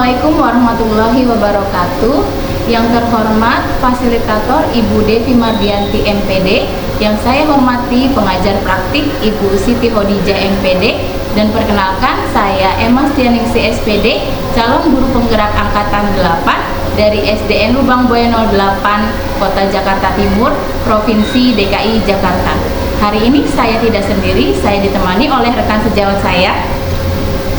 Assalamualaikum warahmatullahi wabarakatuh. Yang terhormat fasilitator Ibu Devi Mardianti MPD, yang saya hormati pengajar praktik Ibu Siti Hodijah MPD, dan perkenalkan saya Emma Stianingsi SPD, calon guru penggerak angkatan 8 dari SDN Lubang Buaya 08, Kota Jakarta Timur, Provinsi DKI Jakarta. Hari ini saya tidak sendiri, saya ditemani oleh rekan sejawat saya.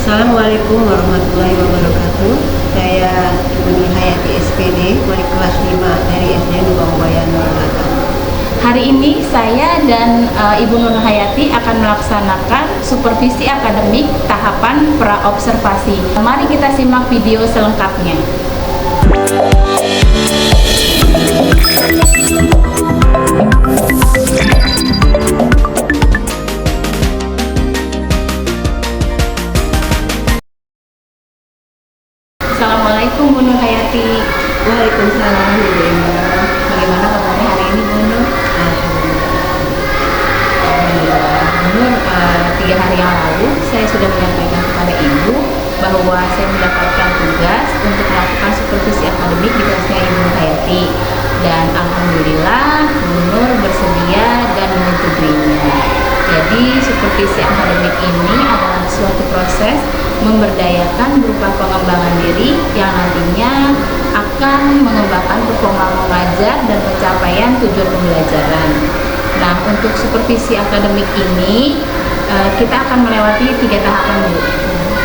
Assalamualaikum warahmatullahi wabarakatuh. Saya Ibu Nur Hayati SPD, murid kelas 5 dari SDN Lubang Buaya 08. Hari ini saya dan Ibu Nur Hayati akan melaksanakan supervisi akademik tahapan pra-observasi. Mari kita simak video selengkapnya. Assalamualaikum Bu Nur Hayati. Waalaikumsalam Ibu Emma. Bagaimana kabarnya hari ini Bu Nur? Alhamdulillah. Bu Nur, 3 hari yang lalu saya sudah menyampaikan kepada Ibu bahwa saya mendapatkan tugas untuk melakukan supervisi akademik di kelasnya Ibu Nur Hayati, dan alhamdulillah Bu Nur bersedia dan menyetujuinya. Jadi supervisi akademik ini adalah suatu proses memberdayakan berupa pengembangan diri yang nantinya akan mengembangkan performa mengajar dan pencapaian tujuan pembelajaran. Nah, untuk supervisi akademik ini kita akan melewati 3 tahapan dulu.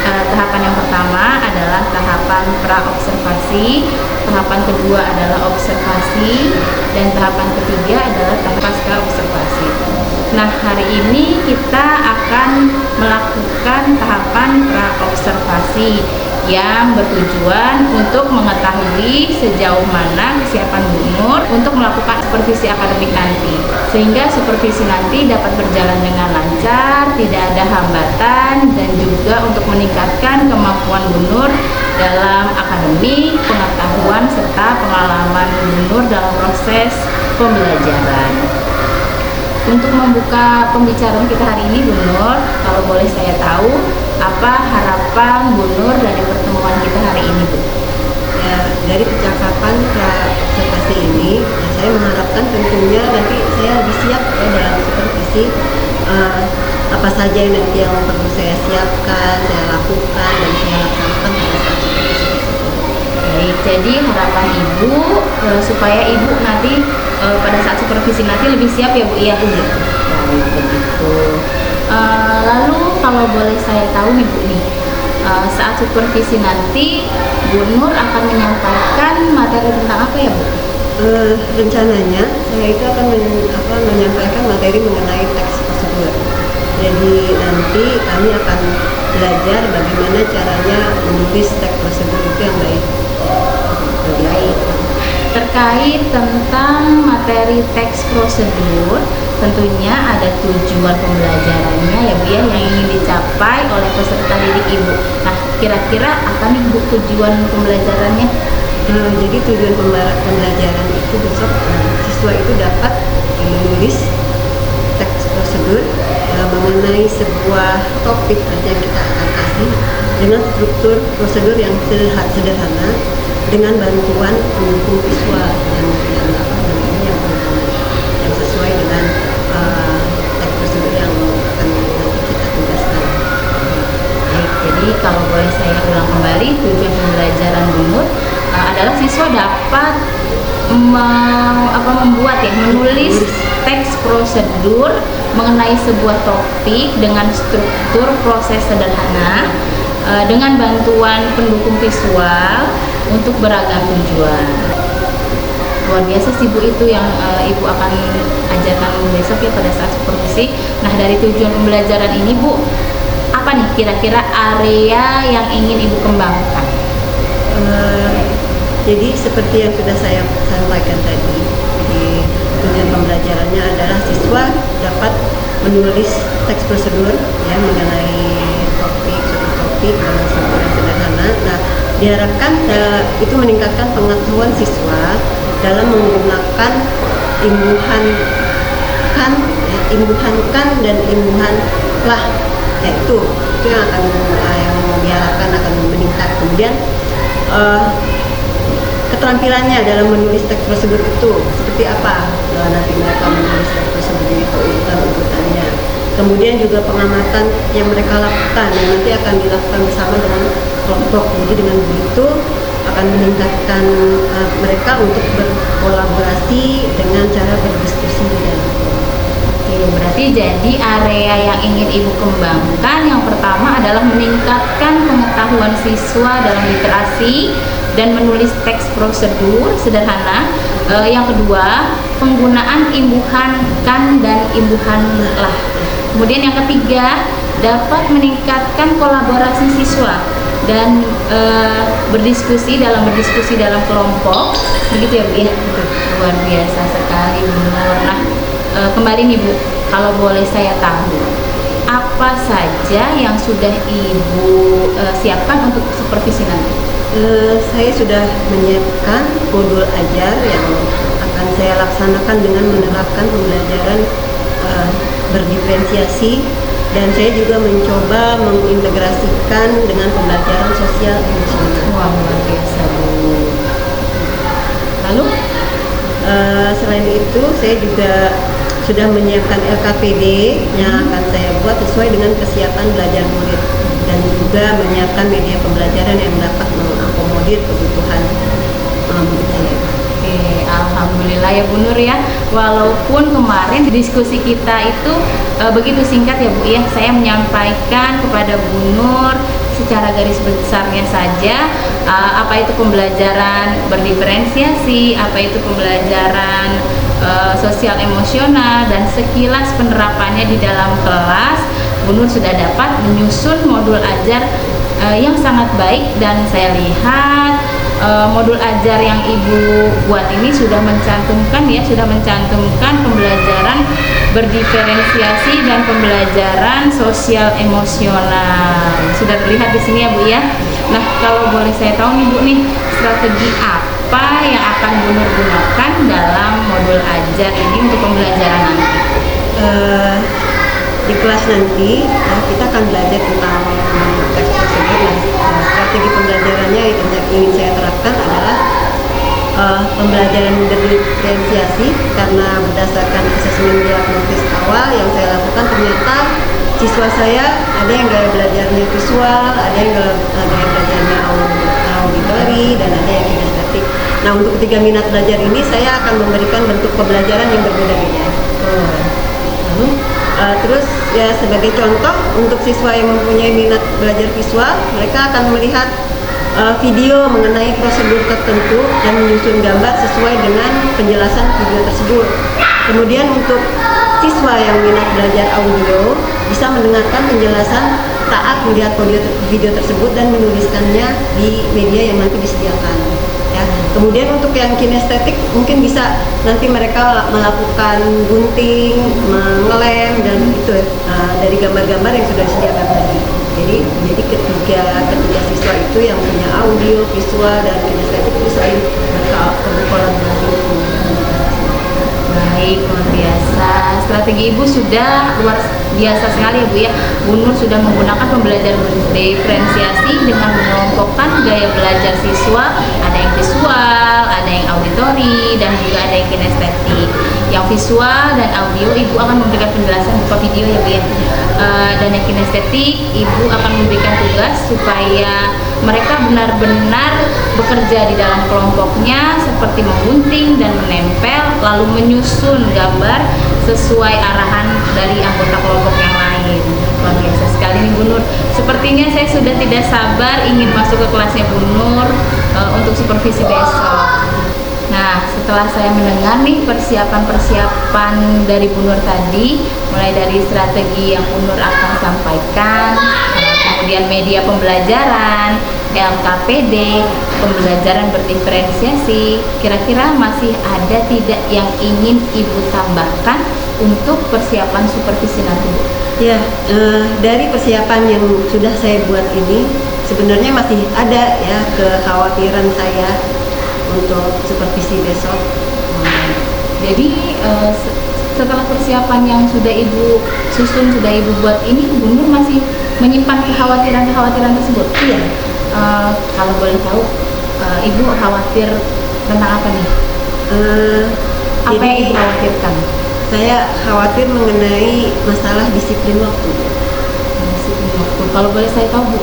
Tahapan yang pertama adalah tahapan pra-observasi, tahapan kedua adalah observasi, dan tahapan ketiga adalah tahap pasca observasi. Nah, hari ini kita akan melakukan tahapan pra-observasi yang bertujuan untuk mengetahui sejauh mana kesiapan Bu Nur untuk melakukan supervisi akademik nanti, sehingga supervisi nanti dapat berjalan dengan lancar, tidak ada hambatan, dan juga untuk meningkatkan kemampuan Bu Nur dalam akademik, pengetahuan, serta pengalaman Bu Nur dalam proses pembelajaran. Untuk membuka pembicaraan kita hari ini, Bu Nur, kalau boleh saya tahu, apa harapan Bu Nur dari pertemuan kita hari ini, Bu? Ya, dari percakapan observasi ini, saya mengharapkan tentunya nanti saya lebih siap ya dalam supervisi. Apa saja yang nanti yang perlu saya siapkan, saya lakukan, dan saya laksanakan pada saat supervisi tersebut. Baik, jadi harapan Ibu supaya Ibu nanti pada saat supervisi nanti lebih siap ya Bu ya? Iya. Baik, begitu. Lalu kalau boleh saya tahu nih Bu nih, saat supervisi nanti Bu Nur akan menyampaikan materi tentang apa ya Bu? Rencananya saya itu akan menyampaikan materi mengenai teks prosedur. Jadi nanti kami akan belajar bagaimana caranya menulis teks prosedur itu yang baik. Baik. Terkait tentang materi teks prosedur, tentunya ada tujuan pembelajarannya ya Bu ya, yang ingin dicapai oleh peserta didik Ibu. Nah, kira-kira apa nih Bu tujuan pembelajarannya? Jadi tujuan pembelajaran itu besok siswa itu dapat menulis teks prosedur mengenai sebuah topik yang kita akan kasih dengan struktur prosedur yang sederhana, dengan bantuan pendukung visual yang sesuai dengan teks prosedur yang akan nanti kita tugaskan. Baik, jadi kalau boleh saya ulang kembali, tujuan pembelajaran Bu Nur adalah siswa dapat menulis teks prosedur mengenai sebuah topik dengan struktur proses sederhana, dengan bantuan pendukung visual untuk beragam tujuan. Luar biasa sih Bu itu yang Ibu akan ajarkan besok ya pada saat supervisi. Nah, dari tujuan pembelajaran ini Bu, apa nih kira-kira area yang ingin Ibu kembangkan? Jadi seperti yang sudah saya sampaikan tadi, di tujuan pembelajarannya adalah siswa dapat menulis teks prosedur ya mengenai suatu topik dengan struktur yang sederhana. Nah, diharapkan itu meningkatkan pengetahuan siswa dalam menggunakan imbuhan kan dan imbuhan lah, yaitu itu yang diharapkan akan meningkat. Kemudian eh, keterampilannya dalam menulis teks prosedur itu seperti apa. Nanti mereka menulis teks prosedur itu urutan-urutannya. Kemudian juga pengamatan yang mereka lakukan yang nanti akan dilakukan bersama dengan kelompok. Jadi dengan begitu akan meningkatkan mereka untuk berkolaborasi dengan cara berdiskusi di dalam. Oke, berarti jadi area yang ingin Ibu kembangkan yang pertama adalah meningkatkan pengetahuan siswa dalam literasi dan menulis teks prosedur sederhana. Yang kedua, penggunaan imbuhan kan dan imbuhan lah. Kemudian yang ketiga, dapat meningkatkan kolaborasi siswa dan berdiskusi dalam kelompok. Begitu ya Bu ya? Luar biasa sekali Bu Nur. Nah, kembali nih Bu, kalau boleh saya tahu, apa saja yang sudah Ibu siapkan untuk supervisi nanti? Saya sudah menyiapkan modul ajar yang akan saya laksanakan dengan menerapkan pembelajaran berdiferensiasi, dan saya juga mencoba mengintegrasikan dengan pembelajaran sosial emosional. Wah, luar biasa Bu. Lalu selain itu saya juga sudah menyiapkan LKPD yang akan saya buat sesuai dengan kesiapan belajar murid, dan juga menyiapkan media pembelajaran yang dapat mengakomodir kebutuhan murid saya. Oke, alhamdulillah ya Bu Nur ya. Walaupun kemarin diskusi kita itu begitu singkat ya Bu ya, saya menyampaikan kepada Bu Nur secara garis besarnya saja apa itu pembelajaran berdiferensiasi, apa itu pembelajaran sosial emosional, dan sekilas penerapannya di dalam kelas. Bu Nur sudah dapat menyusun modul ajar yang sangat baik, dan saya lihat modul ajar yang Ibu buat ini sudah mencantumkan pembelajaran berdiferensiasi dan pembelajaran sosial emosional. Sudah terlihat di sini ya Bu ya. Nah, kalau boleh saya tahu nih Bu nih, strategi apa yang akan Bu Nur gunakan dalam modul ajar ini untuk pembelajaran nanti? Di kelas nanti kita akan belajar tentang teks prosedur. Strategi pembelajarannya yang ingin saya terapkan adalah pembelajaran berdiferensiasi, karena berdasarkan asesmen diagnosis awal yang saya lakukan, ternyata siswa saya ada yang gaya belajarnya visual, ada yang gaya belajarnya auditori, dan ada yang kinestetik. Nah, untuk ketiga minat belajar ini saya akan memberikan bentuk pembelajaran yang berbeda-beda. Terus ya, sebagai contoh, untuk siswa yang mempunyai minat belajar visual, mereka akan melihat video mengenai prosedur tertentu dan menyusun gambar sesuai dengan penjelasan video tersebut. Kemudian untuk siswa yang minat belajar audio, bisa mendengarkan penjelasan saat melihat video tersebut dan menuliskannya di media yang nanti disediakan. Ya. Kemudian untuk yang kinestetik, mungkin bisa nanti mereka melakukan gunting, mengelem, dan itu dari gambar-gambar yang sudah disediakan tadi. Jadi ketiga siswa itu yang punya audio, visual, dan kinestetik itu saling berkolaborasi. Baik, luar biasa. Strategi Ibu sudah luar biasa sekali ya Bu ya. Bu Nur sudah menggunakan pembelajaran berdiferensiasi dengan mengelompokkan gaya belajar siswa, ada yang visual, ada yang auditori, dan juga ada yang kinestetik. Yang visual dan audio Ibu akan memberikan penjelasan berupa video ya Bu ya. Dan yang kinestetik Ibu akan memberikan tugas supaya mereka benar-benar bekerja di dalam kelompoknya, seperti menggunting dan menempel, lalu menyusun gambar sesuai arahan dari anggota kelompok yang lain. Luar biasa sekali nih Bu Nur. Sepertinya saya sudah tidak sabar ingin masuk ke kelasnya Bu Nur untuk supervisi besok. Nah, setelah saya mendengar nih persiapan dari Bu Nur tadi, mulai dari strategi yang Bu Nur akan sampaikan, kemudian media pembelajaran, LKPD, pembelajaran berdiferensiasi, kira-kira masih ada tidak yang ingin Ibu tambahkan untuk persiapan supervisi nanti? Ya, dari persiapan yang sudah saya buat ini, sebenarnya masih ada ya kekhawatiran saya untuk supervisi besok. Jadi setelah persiapan yang sudah Ibu susun, sudah Ibu buat ini, Bu Nur masih menyimpan kekhawatiran tersebut? Iya. Kalau boleh tahu Ibu khawatir tentang apa nih? Apa Jadi yang Ibu khawatirkan? saya khawatir mengenai masalah disiplin waktu. Disiplin waktu. Kalau boleh saya tahu Bu,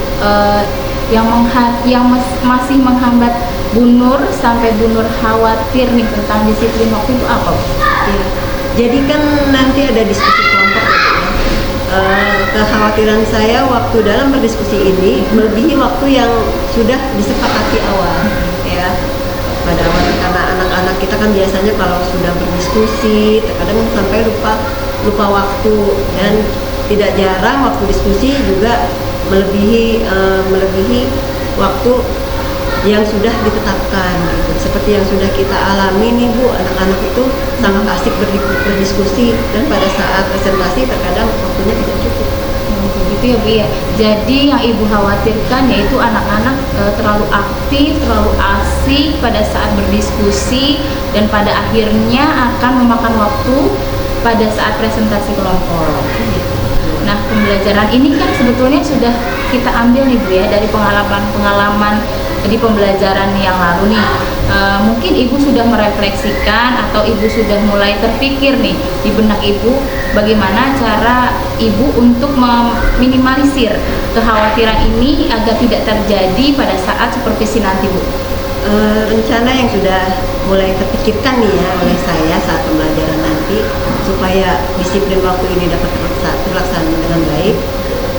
yang masih menghambat Bu Nur sampai Bu Nur khawatir nih tentang disiplin waktu itu apa Bu? Ya. Jadi kan nanti ada diskusi kelompok ya, Bu, ya. Kekhawatiran saya waktu dalam berdiskusi ini melebihi waktu yang sudah disepakati awal, ya. Pada awal karena anak-anak kita kan biasanya kalau sudah berdiskusi terkadang sampai lupa waktu, dan tidak jarang waktu diskusi juga melebihi waktu yang sudah ditetapkan gitu. Seperti yang sudah kita alami nih Bu, anak-anak itu sangat asik berdiskusi, dan pada saat presentasi terkadang waktunya tidak cukup. Begitu ya Bu ya. Jadi yang Ibu khawatirkan yaitu anak-anak terlalu aktif, terlalu asik pada saat berdiskusi, dan pada akhirnya akan memakan waktu pada saat presentasi kelompok. Nah, pembelajaran ini kan sebetulnya sudah kita ambil nih Bu ya dari pengalaman-pengalaman di pembelajaran yang lalu nih. Mungkin Ibu sudah merefleksikan atau Ibu sudah mulai terpikir nih di benak Ibu bagaimana cara Ibu untuk meminimalisir kekhawatiran ini agar tidak terjadi pada saat supervisi nanti Bu. Rencana yang sudah mulai terpikirkan nih ya oleh saya saat pembelajaran nanti, supaya disiplin waktu ini dapat terlaksana dengan baik.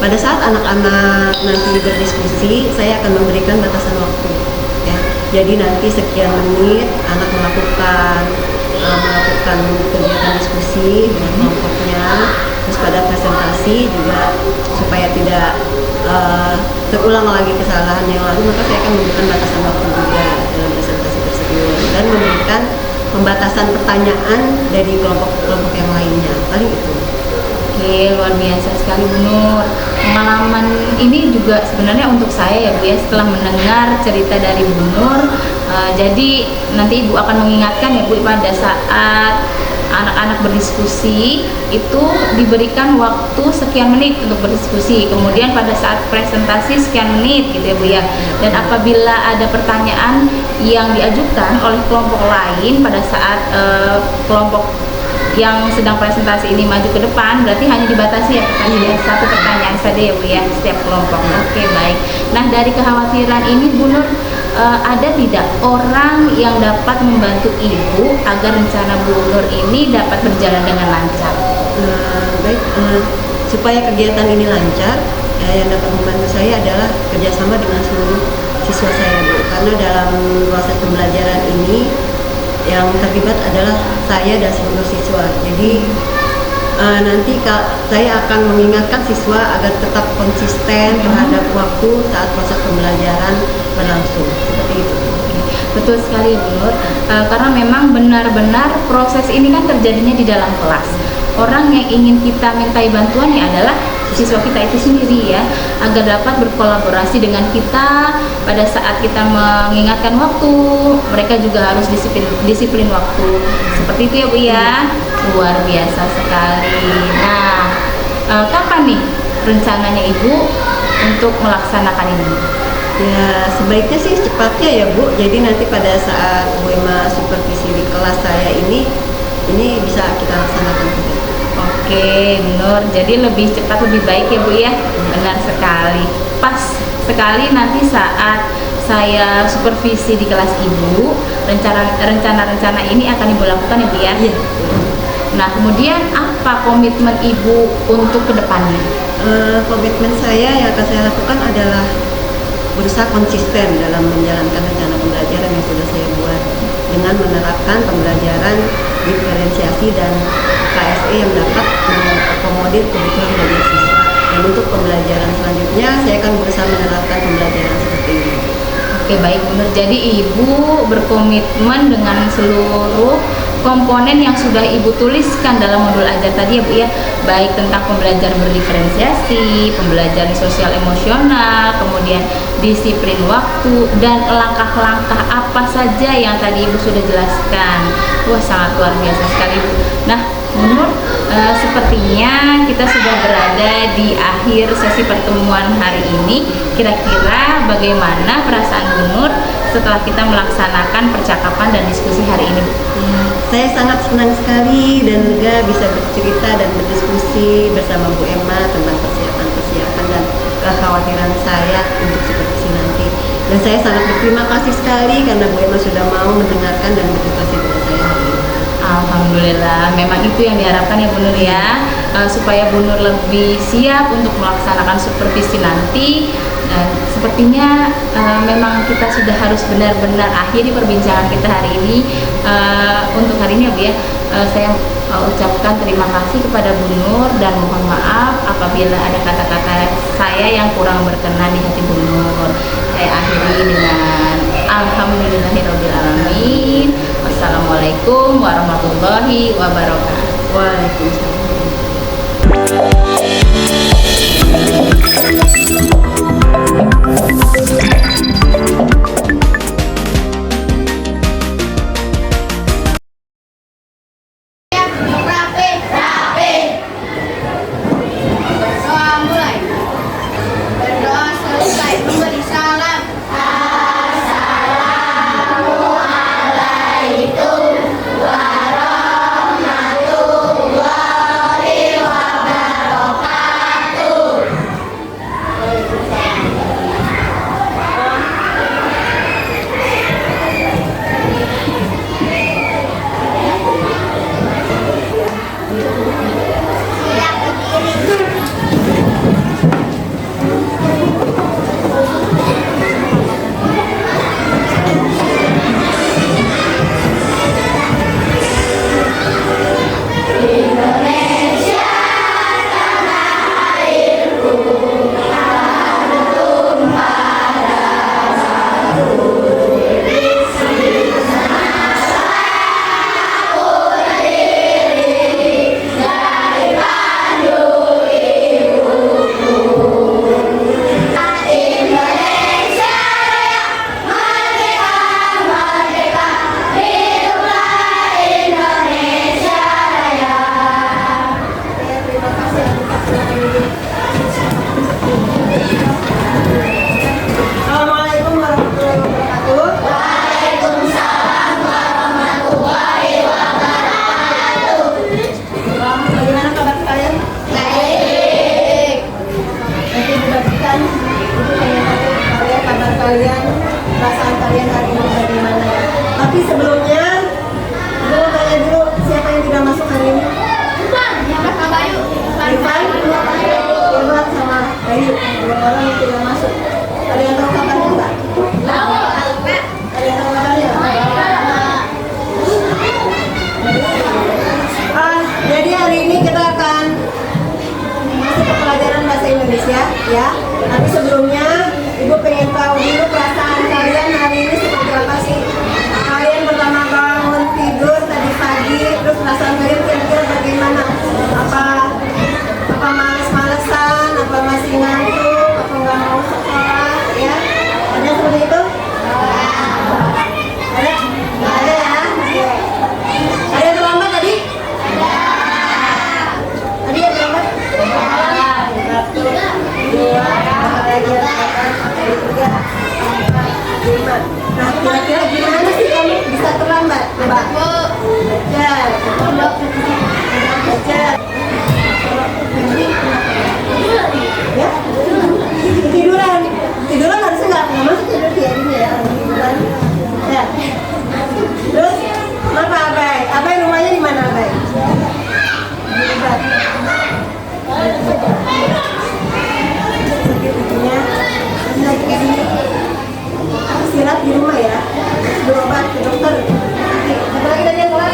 Pada saat anak-anak nanti berdiskusi, saya akan memberikan batasan waktu, ya. Jadi nanti sekian menit anak melakukan kegiatan diskusi dengan kelompoknya. Terus pada presentasi juga supaya tidak terulang lagi kesalahan yang lalu, maka saya akan memberikan batasan waktu juga dalam presentasi tersebut, dan memberikan pembatasan pertanyaan dari kelompok-kelompok yang lainnya. Paling itu. Oke, luar biasa sekali Bu Nur. Pengalaman ini juga sebenarnya untuk saya ya Bu ya, setelah mendengar cerita dari Bu Nur, jadi nanti Ibu akan mengingatkan ya Bu, pada saat anak-anak berdiskusi itu diberikan waktu sekian menit untuk berdiskusi, kemudian pada saat presentasi sekian menit gitu ya Bu ya. Dan apabila ada pertanyaan yang diajukan oleh kelompok lain pada saat kelompok yang sedang presentasi ini maju ke depan, berarti hanya dibatasi ya pertanyaan, satu pertanyaan saja ya Bu ya setiap kelompok. Oke, baik. Nah, dari kekhawatiran ini Bu Nur, ada tidak orang yang dapat membantu Ibu agar rencana Bu Nur ini dapat berjalan dengan lancar? Baik, supaya kegiatan ini lancar, yang dapat membantu saya adalah kerjasama dengan seluruh siswa saya Bu, karena dalam proses pembelajaran ini yang terlibat adalah saya dan seluruh siswa. Jadi nanti saya akan mengingatkan siswa agar tetap konsisten terhadap waktu saat proses pembelajaran berlangsung. Seperti itu. Betul sekali Bu Nur, karena memang benar-benar proses ini kan terjadinya di dalam kelas. Orang yang ingin kita mintai bantuan ya adalah siswa kita itu sendiri ya, agar dapat berkolaborasi dengan kita pada saat kita mengingatkan waktu. Mereka juga harus disiplin waktu. Seperti itu ya Bu ya. Luar biasa sekali. Nah, kapan nih rencananya Ibu untuk melaksanakan ini? Ya, sebaiknya sih cepatnya ya Bu. Jadi nanti pada saat Bu Ema supervisi di kelas saya ini bisa kita laksanakan juga. Oke, Nur. Jadi lebih cepat lebih baik ya Bu ya. Benar sekali. Pas sekali nanti saat saya supervisi di kelas Ibu, rencana-rencana ini akan Ibu lakukan ya Bu ya. Iya. Nah, kemudian apa komitmen Ibu untuk kedepannya? Komitmen saya yang akan saya lakukan adalah berusaha konsisten dalam menjalankan rencana pembelajaran yang sudah saya buat, dengan menerapkan pembelajaran diferensiasi dan KSE yang dapat mengakomodir kebutuhan dari siswa. Dan untuk pembelajaran selanjutnya saya akan berusaha menerapkan pembelajaran seperti ini. Oke, baik Bu Nur. Jadi Ibu berkomitmen dengan seluruh komponen yang sudah Ibu tuliskan dalam modul ajar tadi ya Bu ya, baik tentang pembelajaran berdiferensiasi, pembelajaran sosial emosional, kemudian disiplin waktu, dan langkah-langkah apa saja yang tadi Ibu sudah jelaskan. Wah, sangat luar biasa sekali Bu. Nah, Bu Nur, sepertinya kita sudah berada di akhir sesi pertemuan hari ini. Kira-kira bagaimana perasaan Bu Nur setelah kita melaksanakan percakapan dan diskusi hari ini? Ya, saya sangat senang sekali dan lega bisa bercerita dan berdiskusi bersama Bu Emma tentang persiapan dan kekhawatiran saya untuk supervisi nanti. Dan saya sangat berterima kasih sekali karena Bu Emma sudah mau mendengarkan dan berdiskusi dengan saya hari ini. Alhamdulillah, memang itu yang diharapkan ya Bu Nur ya, supaya Bu Nur lebih siap untuk melaksanakan supervisi nanti. Dan sepertinya memang kita sudah harus benar-benar akhiri perbincangan kita hari ini. Untuk hari ini ya Bu ya, saya ucapkan terima kasih kepada Bu Nur dan mohon maaf apabila ada kata-kata saya yang kurang berkenan di hati Bu Nur. Saya akhiri dengan alhamdulillahirobbilalamin. Wassalamualaikum warahmatullahi wabarakatuh. Waalaikumsalam. Ya, tapi sebelumnya Ibu pengen tahu dulu perasaan kalian hari ini seperti apa sih? Kalian pertama bangun tidur tadi pagi, terus perasaan kalian kira-kira bagaimana? Apa males-malesan, apa masih ngantuk, apa nggak mau sekolah, ya? Ada seperti itu? Ada? Nggak ada ya? Ada yang terlambat tadi? Tadi yang terlambat? Nah, kira-kira gimana sih kamu bisa terlambat? Coba. Belajar. Belajar. Ya? Tiduran. Tiduran harusnya nggak masuk tidur di ini ya. Tiduran. Ya. Terus, apa Abai? Abai rumahnya di mana Abai? Istirahat di rumah ya, berobat ke dokter. Apa lagi tadi yang kurang?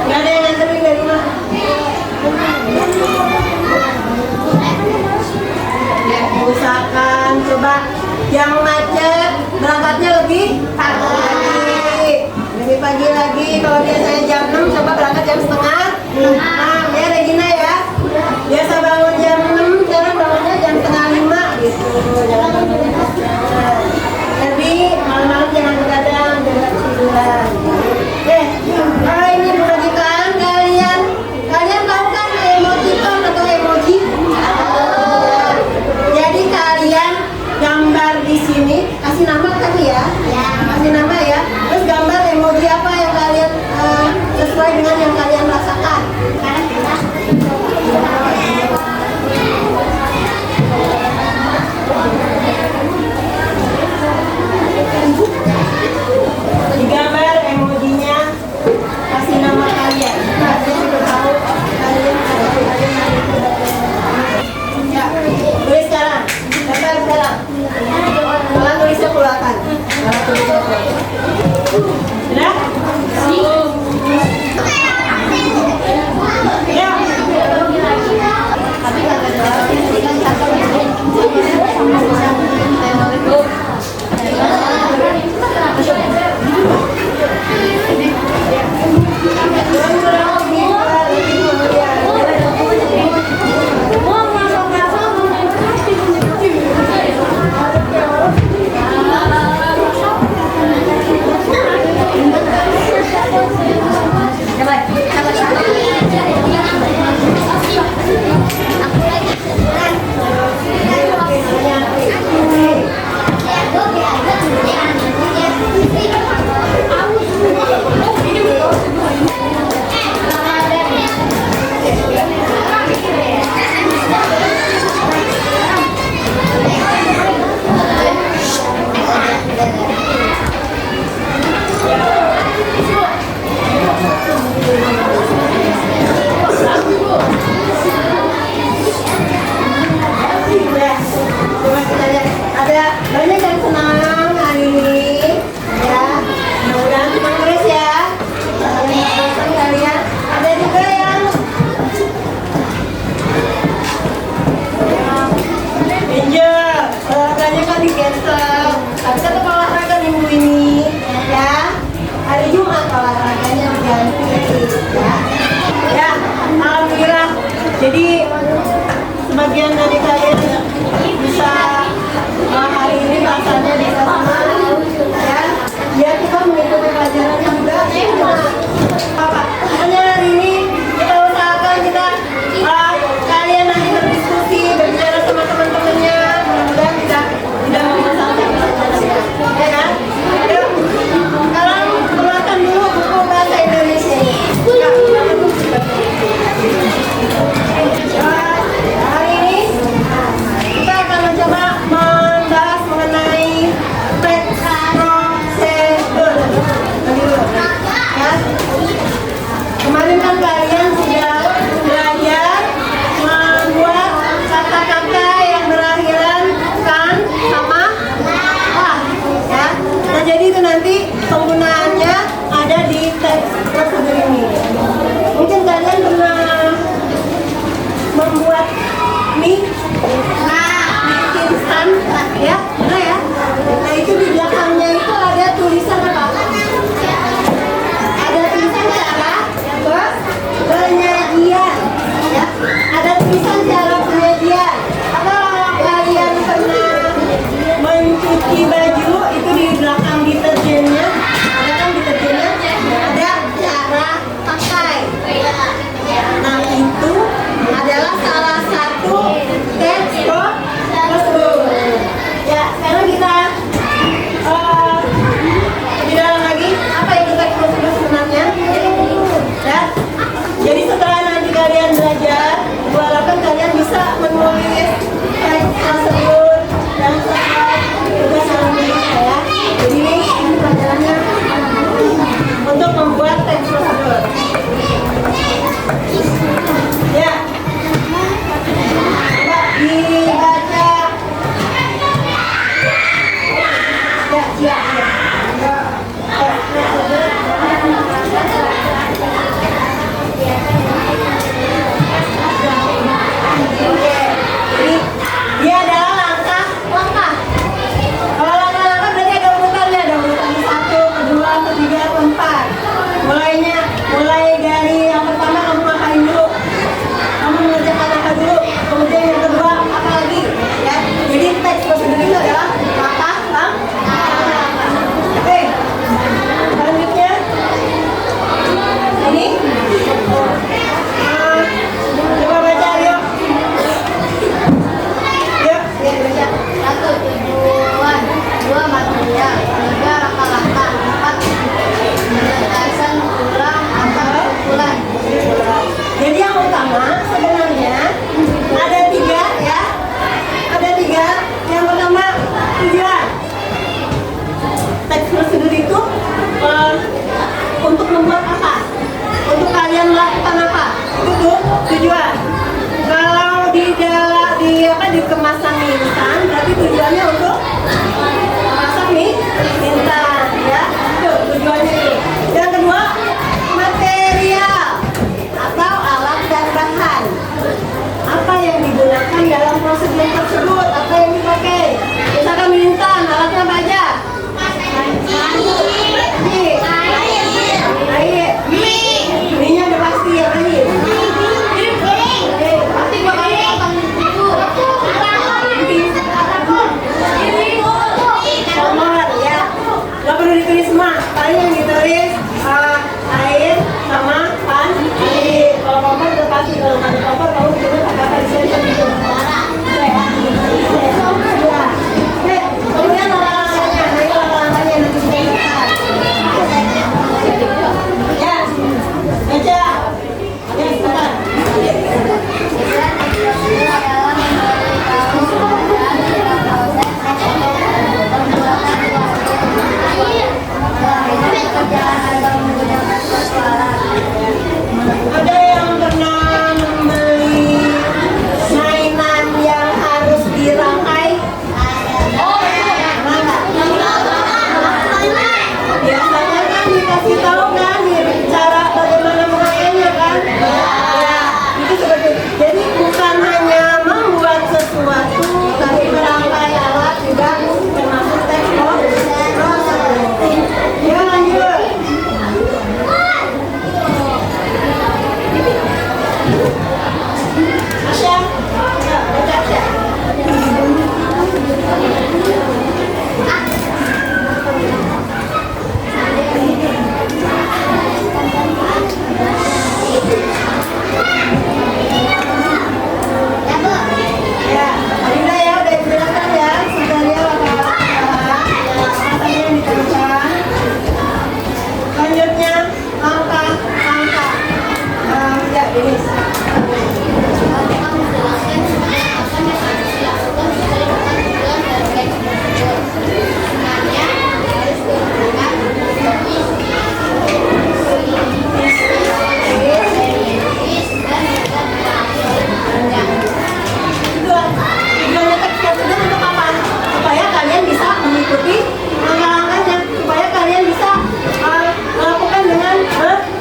Nggak ada yang nganterin dari rumah. Usahakan coba yang macet berangkatnya lebih pagi lagi. Kalau biasanya jam 6 coba berangkat jam setengah 6 ya Regina ya. Biasa bangun jam 6, sekarang bangunnya jam setengah 5 gitu. Jadi malam-malam jangan begadang, jangan tiduran. Ini perhatikan kalian tahu kan emoticon atau emoji? Jadi kalian Jadi sebagian dari kalian bisa hari ini bahasanya bisa sama ya. Biar kita mengikuti pelajarannya juga. Apa? Hanya hari ini kita usahakan kita kalian nanti berdiskusi, berbicara sama teman-temannya. Mudah-mudahan tidak membosankan pelajarannya. Ya kan? Yuk. Sekarang keluarkan dulu buku bahasa Indonesia. Hari ini kita akan mencoba membahas mengenai teks prosedur. Ya. Kemarin kan kalian sudah belajar membuat kata-kata yang berakhiran kan sama ah, ya. Nah jadi itu nanti penggunaannya ada di teks prosedur ini. Mungkin kalian pernah membuat mie instan ya, pernah ya? Nah itu di belakangnya itu ada tulisan apa? Ada tulisan cara penyajian ya. Ada tulisan cara penyajian. Atau kalian pernah mencuci baju itu di belakang deterjennya ada kan deterjennya ada cara pakai. Nah itu adalah salah satu teks prosedur. Ya sekarang kita di dalam lagi apa itu teks prosedur sebenarnya? Ya. Jadi setelah nanti kalian belajar, gua harapkan kalian bisa menulis teks prosedur yang sesuai tugas dalam Indonesia ya. Jadi ini pelajarannya untuk membuat teks prosedur. Ya. Coba dibaca. Ya, siap. Jadi dia adalah langkah. Kalau langkah-langkah berarti ada urutannya, ada urutan 1, 2, 3, 4. Mulai dari yang pertama kamu ngapain dulu? Kamu mengerjakan apa dulu? Kemudian yang kedua apa lagi? Ya. Jadi teks prosedur itu adalah langkah. Oke. Selanjutnya ini coba baca yuk. Yuk, baca. 1. Tujuan, 2. Material, 3. Langkah-langkah, 4. Penjelasan ulang atau kumpulan. Jadi yang utama sebenarnya ada 3 ya. Ada 3. Yang pertama tujuan. Teks prosedur itu untuk membuat apa? Untuk kalian melakukan apa? Itu tuh tujuan. Kalau di kemasan mie instan, berarti tujuannya untuk masak mie instan ya. Itu tujuannya itu. Yang kedua material atau alat dan bahan. Apa yang digunakan dalam prosedur tersebut? Apa yang dipakai? Misalkan mie instan, alatnya apa aja? Air. Mie-nya udah pasti ya air. Pasti bakal makan itu. Nomor ya. Gak perlu ditulis semua. Paling yang ditulis air sama air. Kalau kompor udah pasti kalau nggak ada kompor kamu tulis apa di sini gitu. Kemudian langkah-langkahnya, nah itu langkah-langkahnya nanti kita lihat. Ya, baca. Ya, sebentar. Adalah memberitahu kemudahan dalam proses pembuatan pekerjaan atau menggunakan suara. Ada yang pernah membeli Ya, baca ya. Ya, udah ya, udah dijelaskan ya. Sudah ya, katanya yang ditentukan. Selanjutnya, angka. Ya, Denis. Tujuannya teks prosedur untuk apa? Supaya kalian bisa mengikuti langkah-langkahnya, supaya kalian bisa melakukan dengan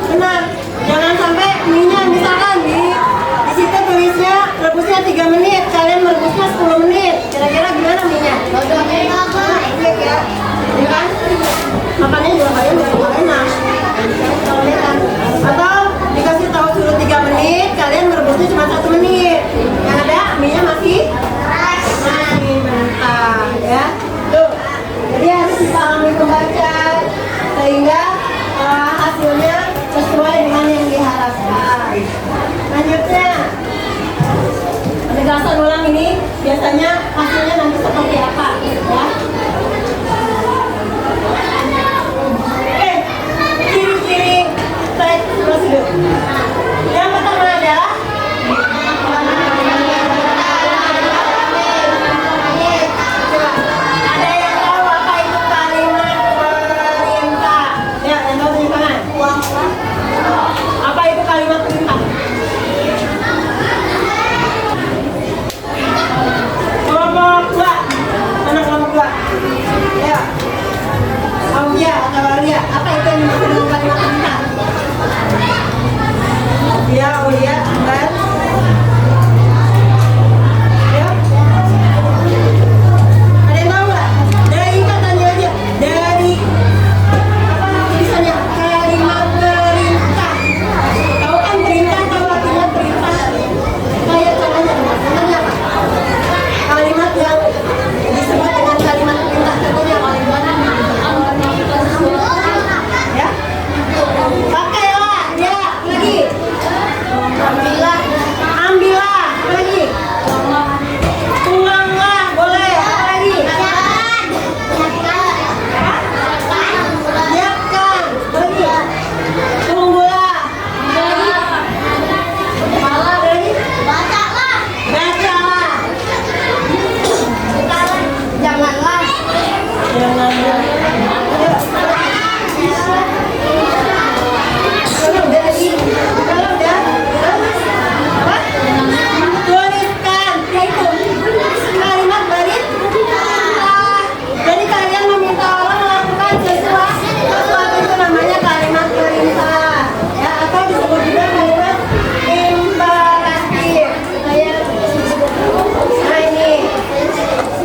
benar. Jangan sampai mie-nya misalkan di situ tulisnya rebusnya 3 menit, kalian merebusnya 10 menit. Kira-kira gimana mie-nya? Enak ya, ya kan? Makannya juga kalian nggak enak. Kalau lihat, atau dikasih tahu suruh 3 menit, kalian merebusnya cuma 1 menit. Yang ada mie-nya masih mentah, ya. Tuh, jadi harus dipahami pembaca sehingga hasilnya sesuai dengan yang diharapkan. Lanjutnya, penegasan ulang ini biasanya hasilnya nanti seperti apa, ya? Ciri-ciri teks prosedur. Yang pertama adalah ada yang tahu apa itu kalimat perintah? Ya, yang tahu tunjuk tangan. Apa itu kalimat perintah? Kelompok 2. Mana kelompok 2? Ya. Aulia atau Aulia, apa itu yang dimaksud dengan kalimat perintah? Ya, Aulia, dan ya. Ada yang tahu nggak? Dari katanya aja, dari apa tulisannya? Kalimat perintah. Tahu kan perintah, tahu artinya perintah? Kayak contohnya, contohnya apa? Kalimat yang disebut dengan kalimat perintah, contohnya apa? Ya, pakailah, ya, lagi. Ambillah, apa lagi? Tuanglah, boleh. Apa lagi? Siapkan, apa lagi? Tunggulah. Apa lagi? Bacalah. Janganlah. Kalau udah lagi, kalau udah, apa? Tuliskan, yaitu kalimat perintah. Jadi kalian meminta orang melakukan sesuatu itu namanya kalimat perintah, ya, atau disebut juga kalimat imperatif. Nah ini,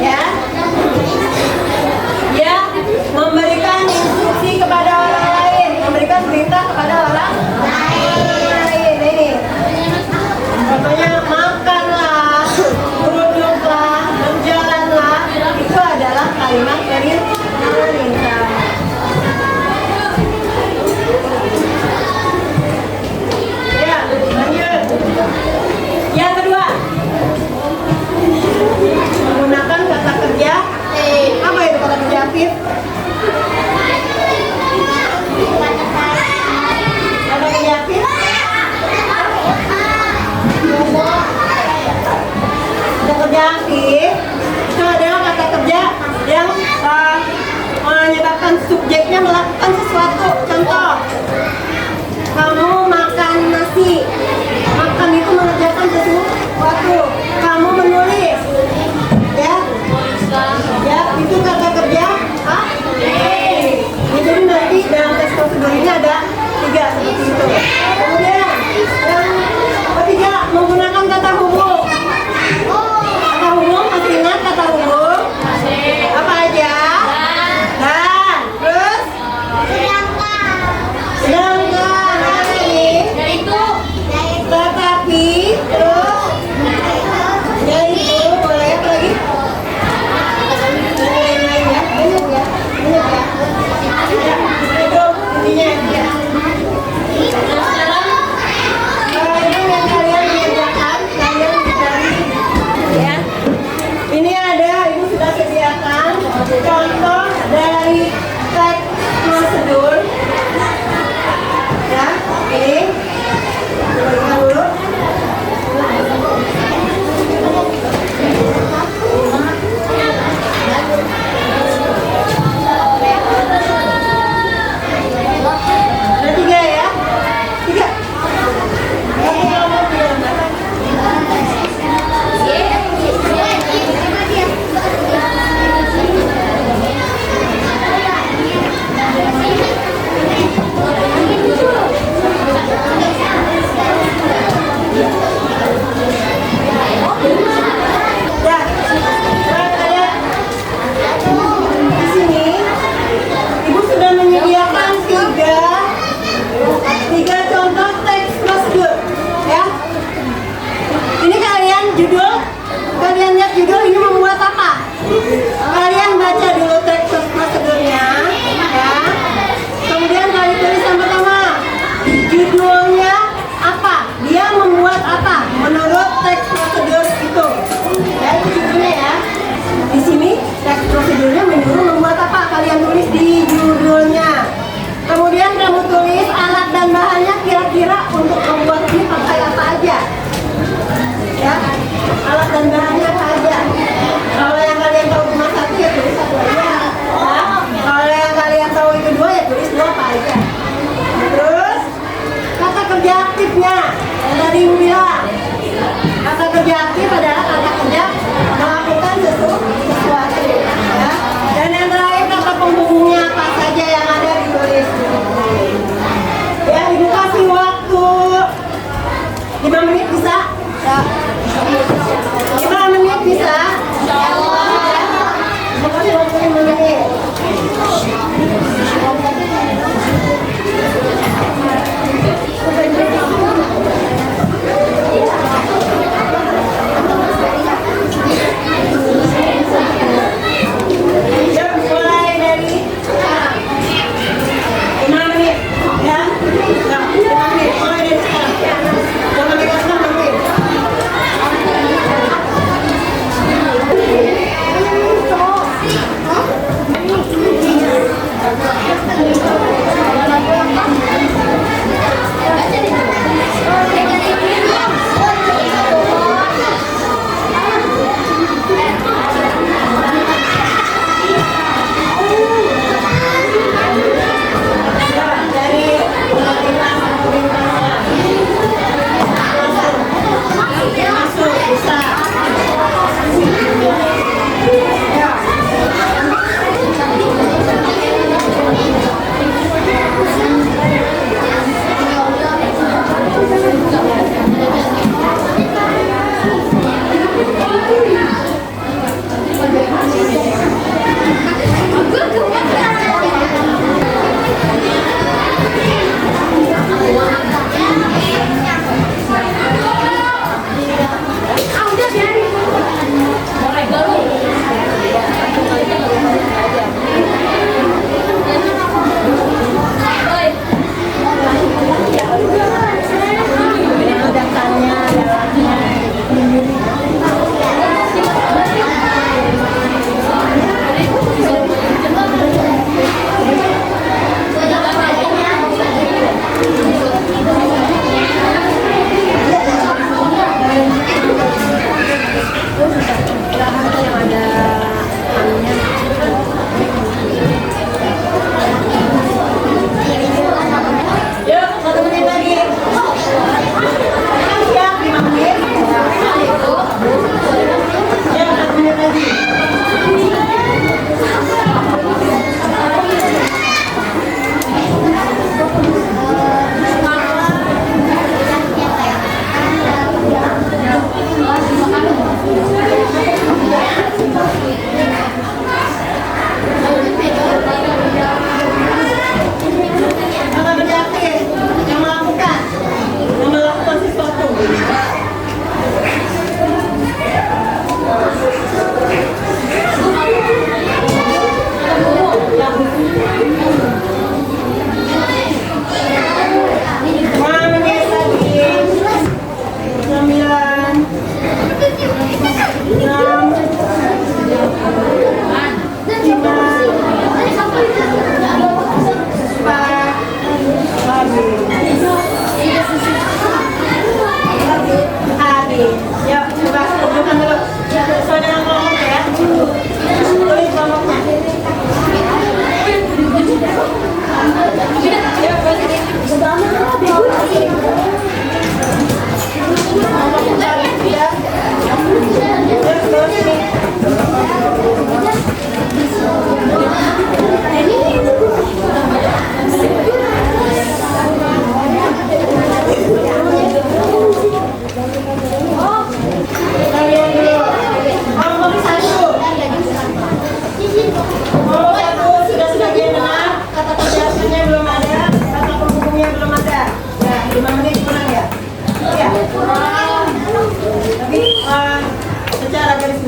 ya. Ya, memberikan instruksi kepada orang lain, memberikan perintah kepada orang lain. Ini contohnya, makanlah, duduklah, berjalanlah, itu adalah kalimat perintah. Ya, lanjut. Yang kedua, menggunakan kata kerja. Apa itu kata kerja aktif? Kata kerja aktif? Kata kerja aktif itu adalah kata kerja yang menyebabkan subjeknya melakukan sesuatu. Contoh, kamu makan nasi. Makan itu mengerjakan sesuatu. Kamu menulis, ya, ya, itu kata kerja aktif. Jadi nanti dalam teks prosedur ini ada 3 seperti itu. Kemudian yang ketiga, menggunakan kata hubung. Kata hubung, masih ingat kata hubung? Apa aja? Dan terus sedangkan, apa lagi? judul, kalian lihat judul ini membuat apa? Kalian baca dulu teks prosedurnya, ya. Kemudian kalian tulis yang pertama, judulnya apa? Dia membuat apa? Menurut teks prosedur itu. Ya, itu judulnya ya. Di sini teks prosedurnya menyuruh membuat apa? Kalian tulis di judulnya. Kemudian kamu tulis alat dan bahannya kira-kira untuk membuat ini pakai apa aja. Ya, alat dan bahannya apa aja. Kalau yang kalian tahu cuma satu ya tulis satu aja. Ya. Kalau yang kalian tahu itu dua ya tulis dua apa aja. Terus kata kerja aktifnya yang tadi Ibu bilang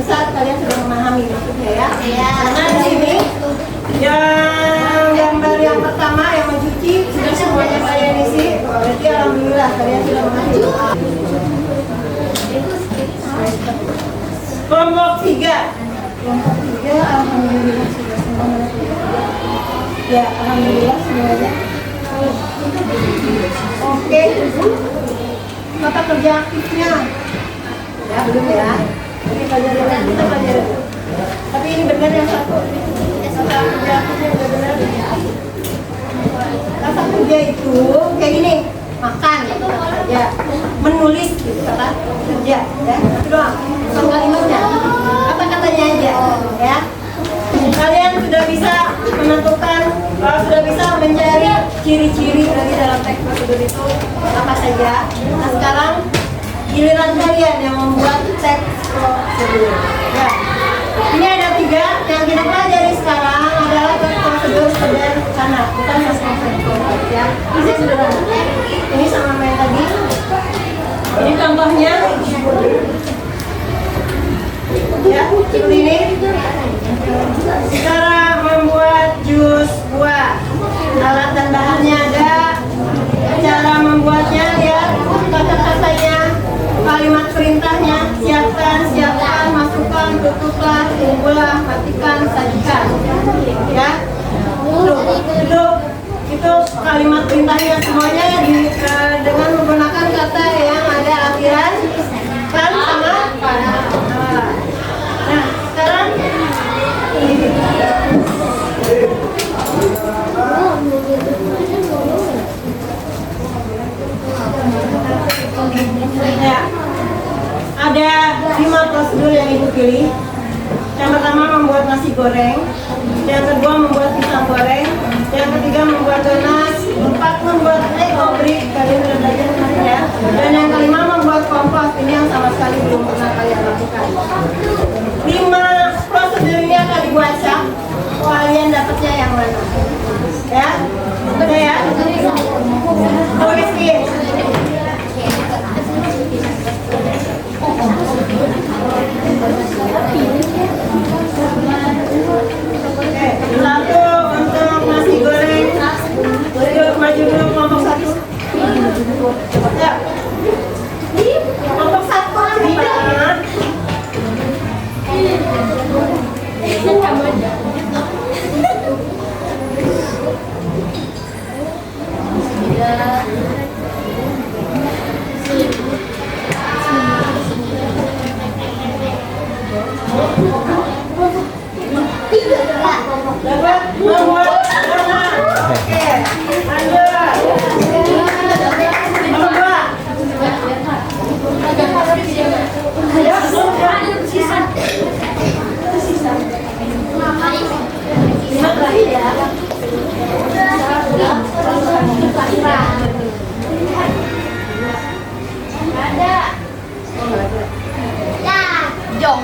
besar kalian sudah memahami maksudnya ya. Iya. Karena di sini yang gambar yang pertama yang mencuci sudah semuanya kalian isi. Berarti alhamdulillah kalian sudah mengerti. Kelompok 3. Kelompok 3 alhamdulillah sudah semua mengerti. Ya, alhamdulillah semuanya. Oke. Mata kerja aktifnya. Ya, belum ya. Ini pelajaran kita pelajaran. Tapi ini benar yang satu. Mata kerja aktifnya udah benar. Kata kerja itu kayak gini, makan gitu kata kerja, menulis gitu kata kerja, ya. Itu doang. Bukan kalimatnya. Kata-katanya aja, ya. Kalian sudah bisa menentukan, sudah bisa mencari ciri-ciri dari dalam teks prosedur itu apa saja. Nah sekarang giliran kalian yang membuat teks prosedur. Ya. Ini ada 3 yang kita pelajari sekarang adalah teks prosedur sederhana, bukan teks prosedur ya. Ini sederhana. Ini sama main tadi. Ini contohnya. Ya, seperti ini. Cara membuat jus buah. Alat dan bahannya ada. Cara membuatnya lihat kata-katanya, kalimat perintahnya, siapkan, masukkan, tutuplah, tunggulah, matikan, sajikan. Ya. Itu kalimat perintahnya semuanya dengan menggunakan kata yang ada akhiran kan sama pada. Nah, sekarang ya, ada 5 prosedur yang ibu pilih. Yang pertama membuat nasi goreng, yang kedua membuat pisang goreng, yang ketiga membuat donat, 4 membuat obrik, kalian sudah belajar kemarin ya, dan yang kelima membuat kompos. Ini yang sama sekali belum pernah kalian lakukan. 5 prosedur ini akan dibaca, kalian dapatnya yang mana? Ya, udah ya? Tulis ini. Oke, 1 untuk nasi goreng. Maju dulu kelompok 1. Ya. Kelompok 1 cepat. Dapat nomor 5. Oke, lanjut. Nomor 2. Ya, sisa. Lima lagi ya. Ada. Ya, jong.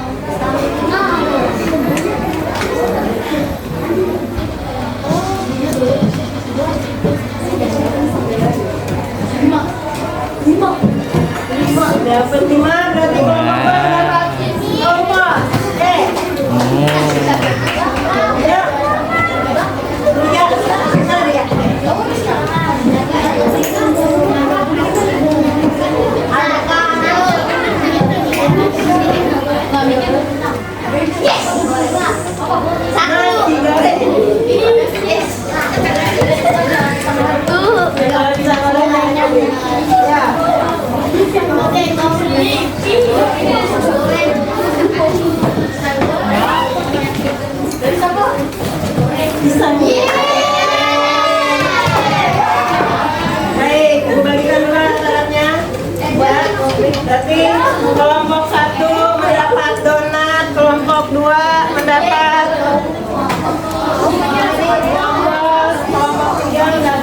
Dapat 5 berarti kelompok 2 dapat kelompok. Ya. 3. Sana dia. Yes. Kalau bisa ngomong ya. Bisa nih. Baik, aku bagikan dulu syaratnya. Ya, berarti kelompok 1 mendapat donat, kelompok 2 mendapat kompos, kelompok 3 mendapat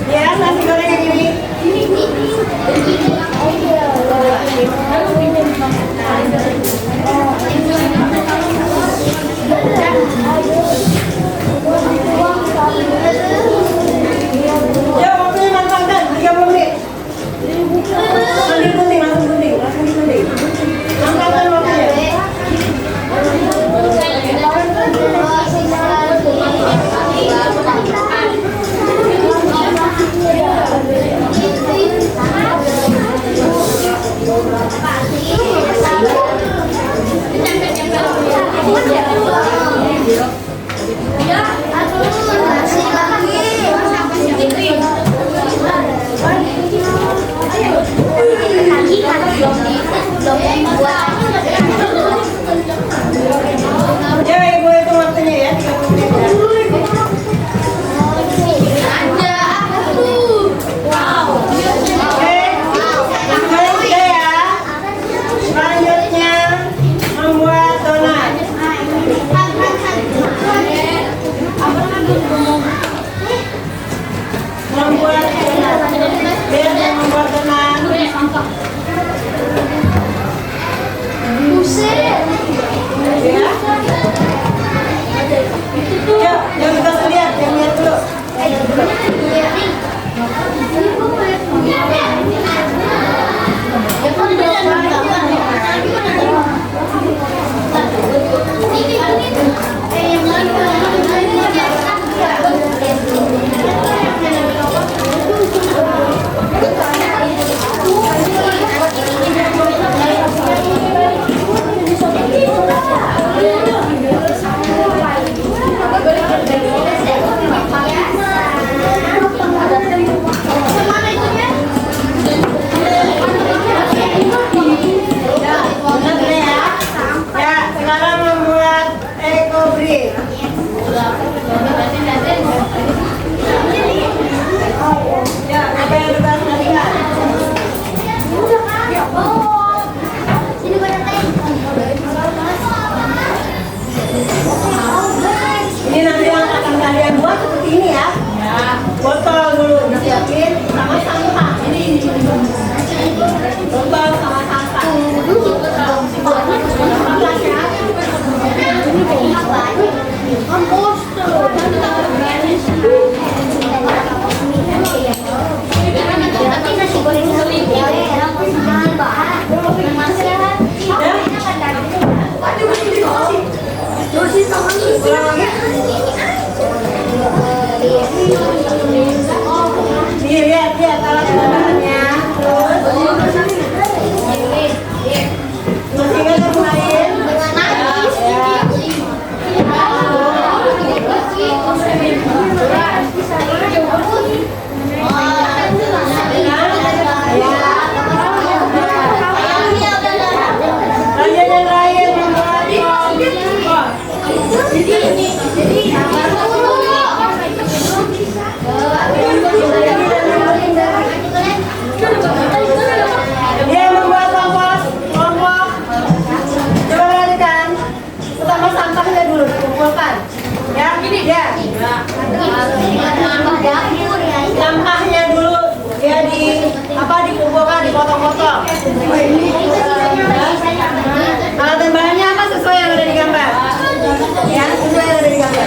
Ya, nasi goreng yang ini. Ya, waktunya matangkan 30 menit. Langsung gunting, langsung digunting. Matangkan waktunya. Ya, ibu itu waktunya ya, 30 menit ya. Oke, kalian sudah ya. Selanjutnya membuat donat. Membuat donat. Biar membuat donat. Ya. Yuk, yang kita lihat, yang lihat dulu. Ya, sekarang membuat eco brick. Ya, apa yang tugas kalian? Ini nanti yang akan kalian buat seperti ini ya. Botol dulu disiapin sama sampah. Botol sama sampah. Nih, lihat alat-alatnya. Masih nggak termain? Lanjut yang lain membuat dia membuat kelompok. Coba perhatikan. Pertama sampahnya dulu dikumpulkan. Ya, ya. Sampahnya dulu dia dikumpulkan, dipotong-potong. Alat dan bahannya apa sesuai yang ada di gambar? Ya, sesuai yang ada di gambar.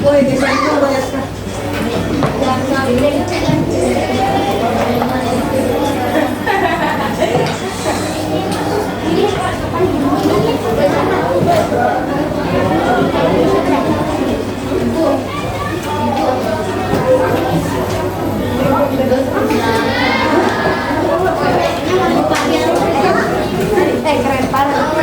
Woi, bisa itu banyak sekali. Keren parah.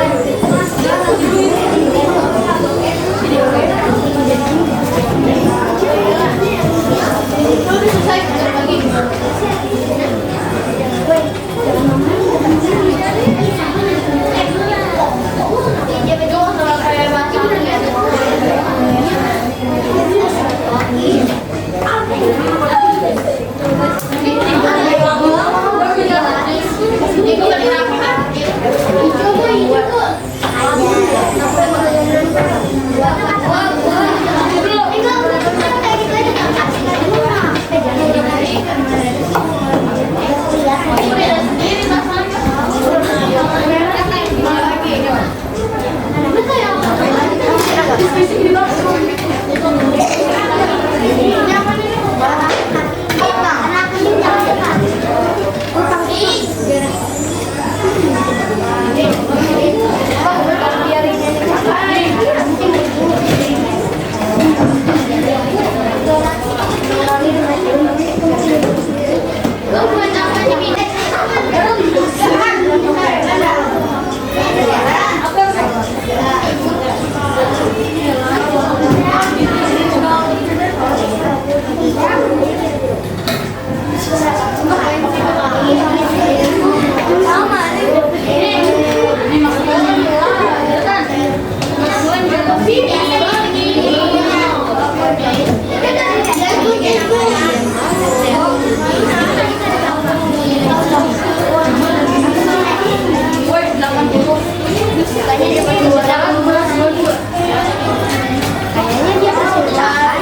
Kayaknya dia kesulitan.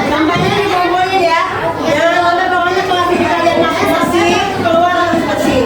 Nampaknya di bawahnya ya. Jangan sampai bawahnya kelas kalian masuk bersih, keluar harus bersih.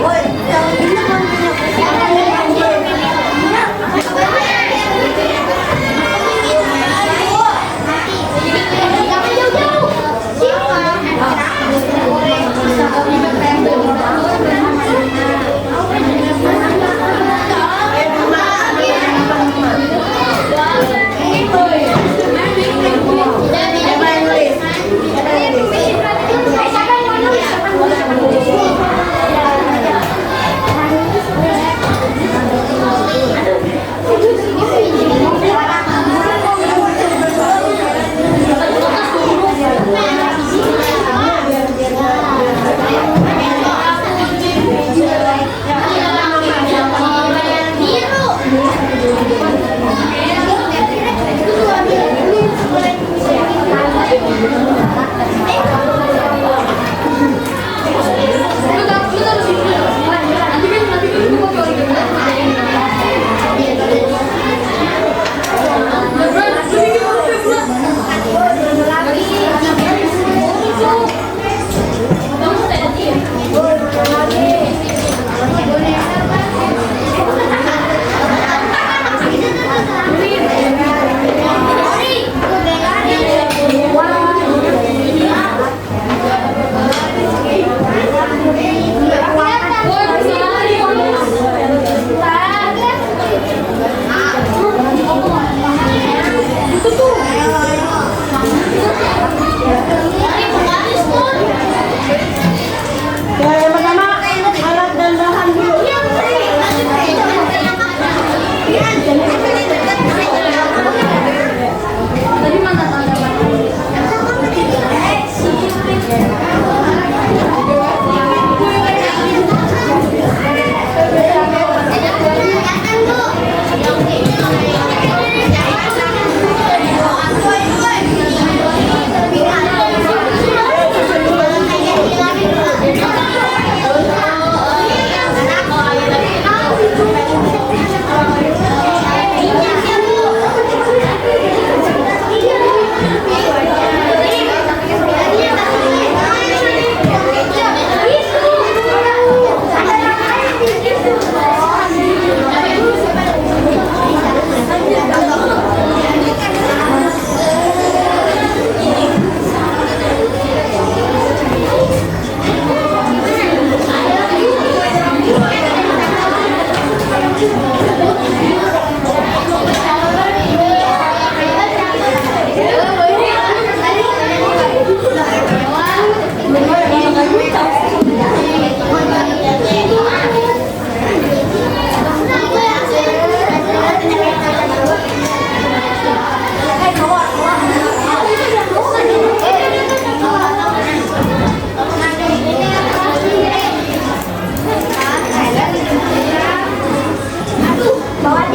Bawa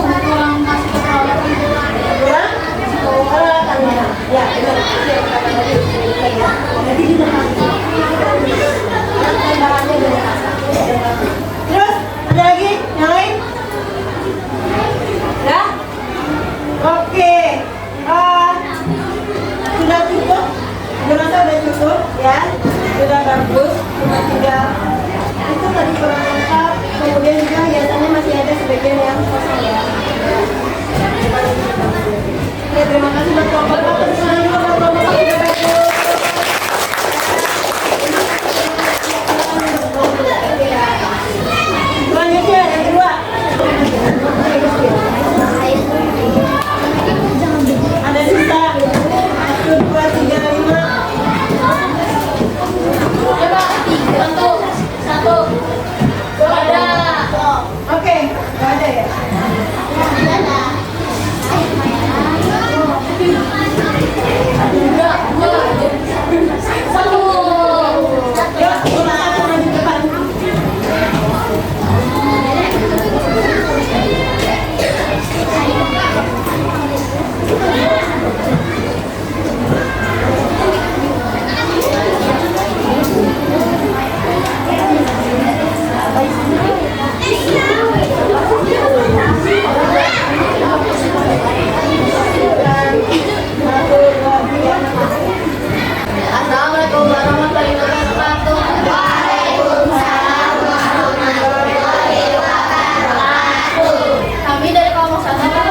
kurang masuk ke peralatan. Kurang peralatannya. Ya, benar. Jadi dilengkapi. Bahannya banyak. Terus ada lagi yang lain? Ya? Oke. Sudah cukup? Sudah cukup ya? Sudah bagus. Sudah itu tadi kurang lengkap. Kemudian juga hiasannya masih ada sebagian yang kosong ya. Oke, terima kasih buat bapak-bapak. Terus lagi bapak-bapak sudah bagus. Selanjutnya yang kedua. Ada sisa 1, 2, 3, 5. Coba satu. Ada. Oke, nggak ada ya? Satu. Yuk, satu maju depan. Assalamualaikum warahmatullahi wabarakatuh. Waalaikumsalam warahmatullahi wabarakatuh. Kami dari kelompok 1.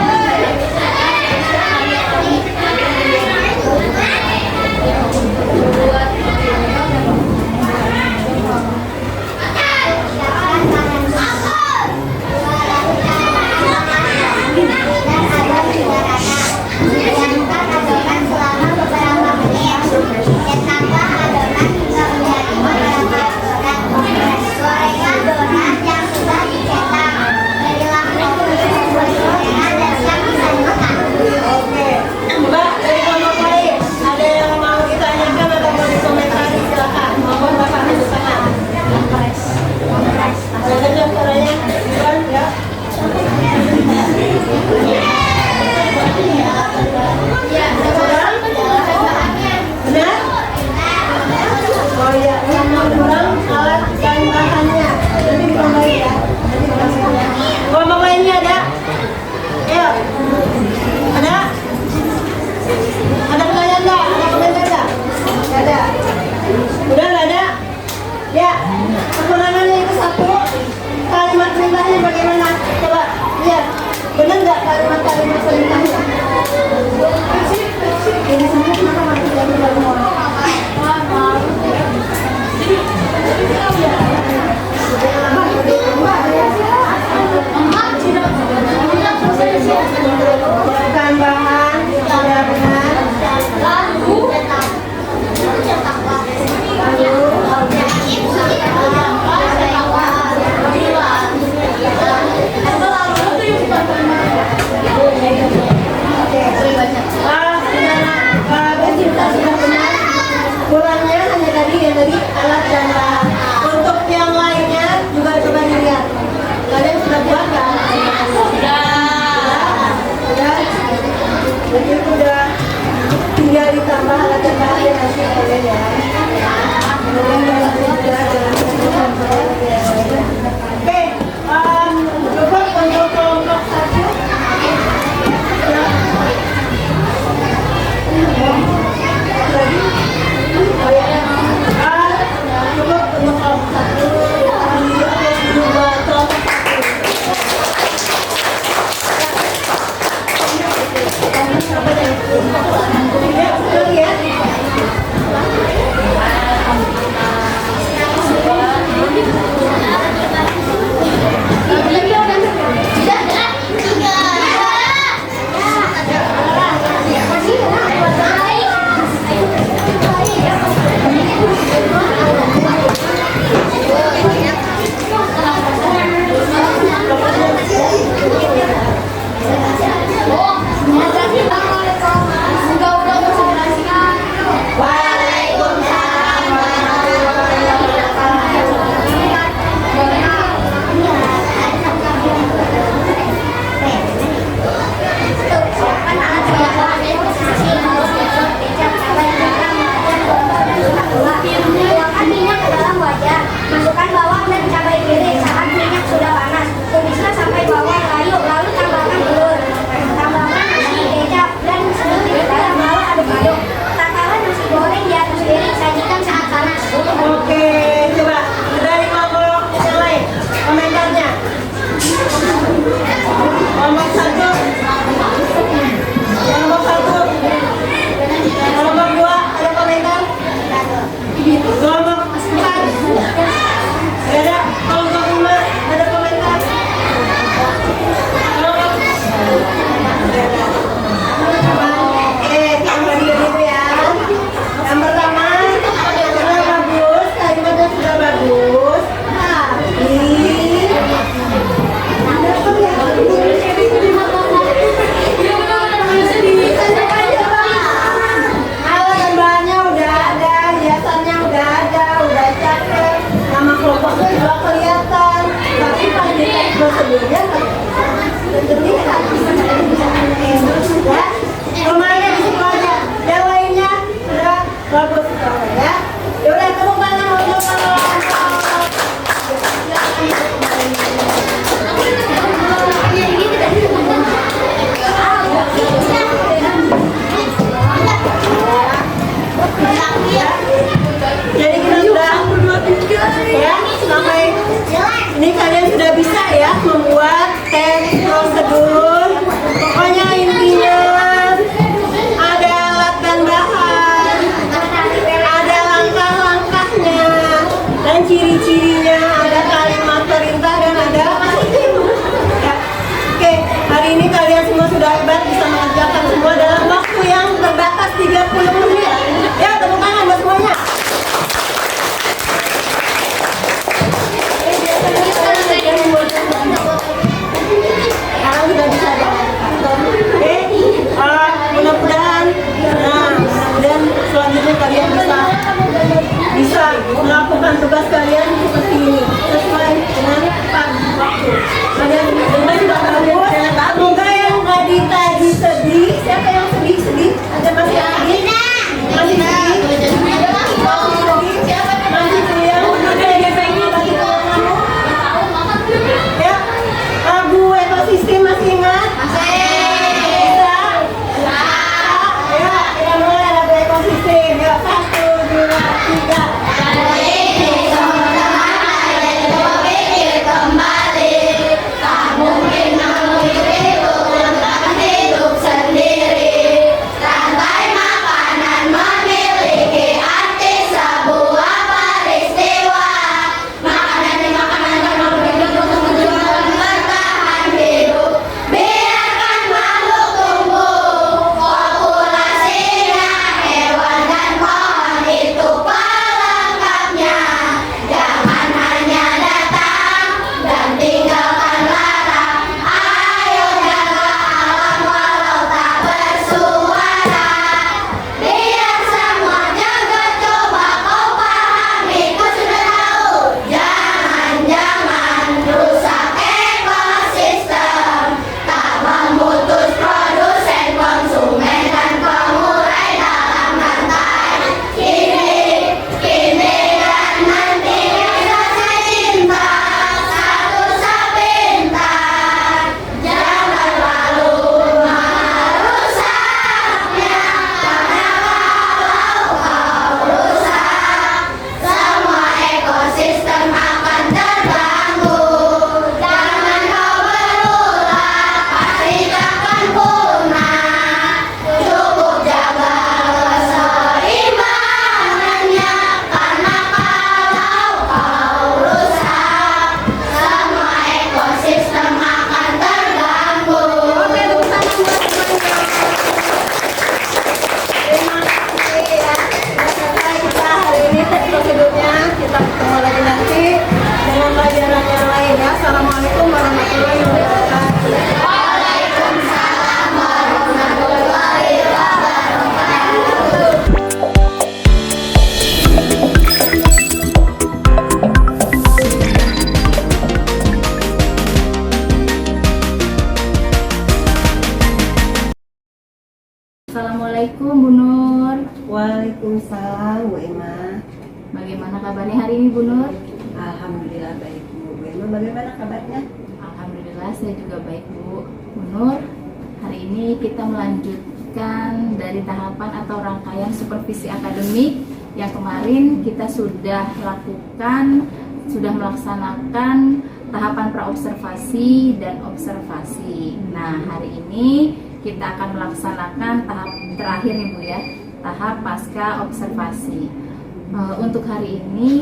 Kelompok 1. Kelompok 1. Kelompok 2 ada komentar? Kelompok 4 ada. Kelompok 5 ada komentar? Kelompok kita bagi dulu ya. Yang pertama sudah bagus, kalimatnya sudah bagus. Halo, gambarnya udah ada, hiasannya udah ada, udah cakep. Nama kelompoknya juga kelihatan. Tapi pas di teks prosedurnya terlihat. Ya, kemana di situ aja. Yang lainnya sudah bagus ya. Yaudah, tepuk tangan untuk jadi kita sudah ya sampai ini kalian sudah bisa ya membuat teks prosedur. Pokoknya intinya ada alat dan bahan, ada langkah-langkahnya dan ciri-cirinya, ada kalimat perintah dan ada sistem. Ya. Oke, hari ini kalian semua sudah hebat bisa mengerjakan semua dalam waktu yang terbatas 30 menit. Ya, tepuk tangan buat semuanya. Sekarang sudah bisa oke, mudah-mudahan selanjutnya kalian bisa melakukan tugas kalian seperti ini sesuai dengan waktu. Kalian sudah bagus. Semoga yang tadi sedih, siapa yang sedih? Ada masih sedih? Masih sedih? Masih kuliah? Ya, lagu ekosistem masih ingat? Bisa? Ya, kita mulai lagu ekosistem. Yuk, 1, 2, 3. Assalamualaikum Bu Nur. Waalaikumsalam Bu Emma. Bagaimana kabarnya hari ini Bu Nur? Alhamdulillah baik Bu. Bu Emma bagaimana kabarnya? Alhamdulillah saya juga baik Bu. Bu Nur, hari ini kita melanjutkan dari tahapan atau rangkaian supervisi akademik yang kemarin kita sudah lakukan, sudah melaksanakan tahapan praobservasi dan observasi. Nah, hari ini kita akan melaksanakan tahap terakhir nih Bu ya, tahap pasca observasi. Untuk hari ini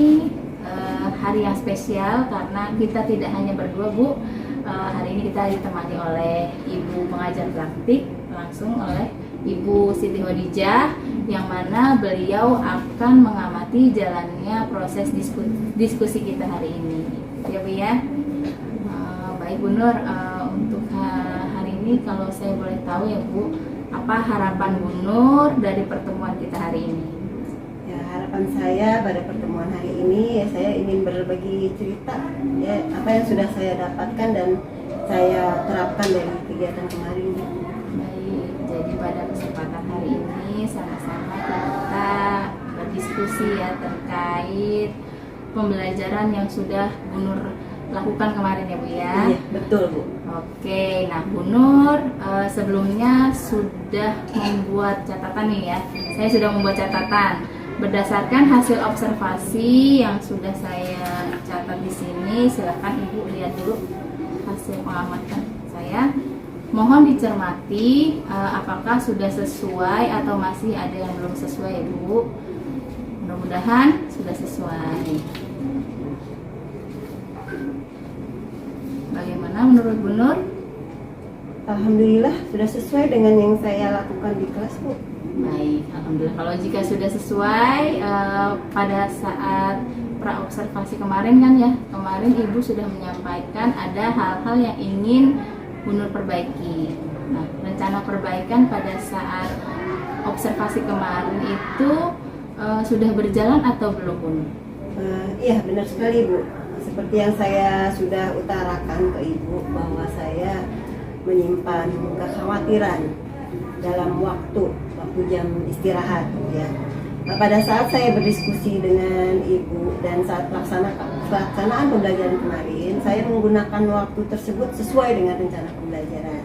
hari yang spesial karena kita tidak hanya berdua Bu. Hari ini kita ditemani oleh Ibu pengajar praktik langsung oleh Ibu Siti Khadijah, yang mana beliau akan mengamati jalannya proses diskusi kita hari ini. Ya Bu ya. Baik Bu Nur, untuk hari ini kalau saya boleh tahu ya Bu, apa harapan Bu Nur dari pertemuan kita hari ini? Ya, harapan saya pada pertemuan hari ini ya, saya ingin berbagi cerita ya, apa yang sudah saya dapatkan dan saya terapkan dari kegiatan kemarin. Baik, jadi pada kesempatan hari ini sama-sama kita berdiskusi ya terkait pembelajaran yang sudah Bu Nur lakukan kemarin ya Bu ya. Iya, betul Bu. Oke, nah Bu Nur sebelumnya sudah membuat catatan nih ya. Saya sudah membuat catatan berdasarkan hasil observasi yang sudah saya catat di sini. Silakan Ibu lihat dulu hasil pengamatan saya. Mohon dicermati apakah sudah sesuai atau masih ada yang belum sesuai ya Bu. Mudah-mudahan sudah sesuai. Bagaimana menurut Bu Nur? Alhamdulillah sudah sesuai dengan yang saya lakukan di kelas Bu. Baik, alhamdulillah. Kalau jika sudah sesuai pada saat praobservasi kemarin kan ya, kemarin Ibu sudah menyampaikan ada hal-hal yang ingin Bu Nur perbaiki. Nah, rencana perbaikan pada saat observasi kemarin itu sudah berjalan atau belum Bu Nur? Iya benar sekali Bu. Seperti yang saya sudah utarakan ke Ibu bahwa saya menyimpan kekhawatiran dalam waktu jam istirahat ya. Nah, pada saat saya berdiskusi dengan Ibu dan saat pelaksanaan pembelajaran kemarin, saya menggunakan waktu tersebut sesuai dengan rencana pembelajaran.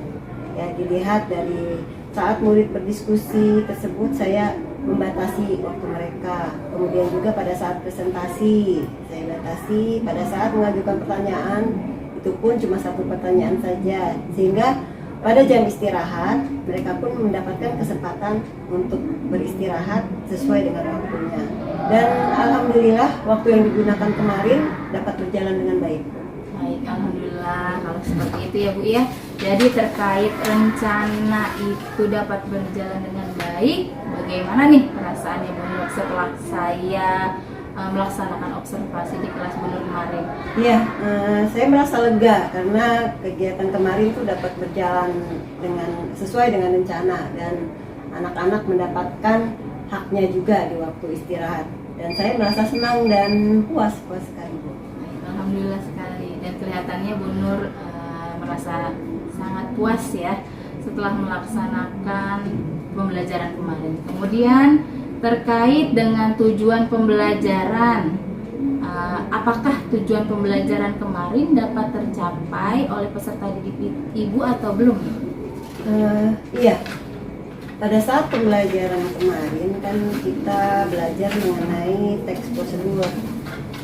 Ya, dilihat dari saat murid berdiskusi tersebut saya membatasi waktu mereka. Kemudian juga pada saat presentasi saya batasi, pada saat mengajukan pertanyaan itu pun cuma satu pertanyaan saja, sehingga pada jam istirahat mereka pun mendapatkan kesempatan untuk beristirahat sesuai dengan waktunya. Dan alhamdulillah waktu yang digunakan kemarin dapat berjalan dengan baik. Baik, alhamdulillah kalau seperti itu ya Bu ya. Jadi terkait rencana itu dapat berjalan dengan baik, bagaimana nih perasaannya Bu Nur setelah saya melaksanakan observasi di kelas Bu Nur kemarin? Iya, saya merasa lega karena kegiatan kemarin itu dapat berjalan dengan sesuai dengan rencana dan anak-anak mendapatkan haknya juga di waktu istirahat. Dan saya merasa senang dan puas sekali Bu. Alhamdulillah sekali, dan kelihatannya Bu Nur merasa sangat puas ya setelah melaksanakan pembelajaran kemarin. Kemudian terkait dengan tujuan pembelajaran, apakah tujuan pembelajaran kemarin dapat tercapai oleh peserta didik Ibu atau belum? Iya, pada saat pembelajaran kemarin kan kita belajar mengenai teks prosedur.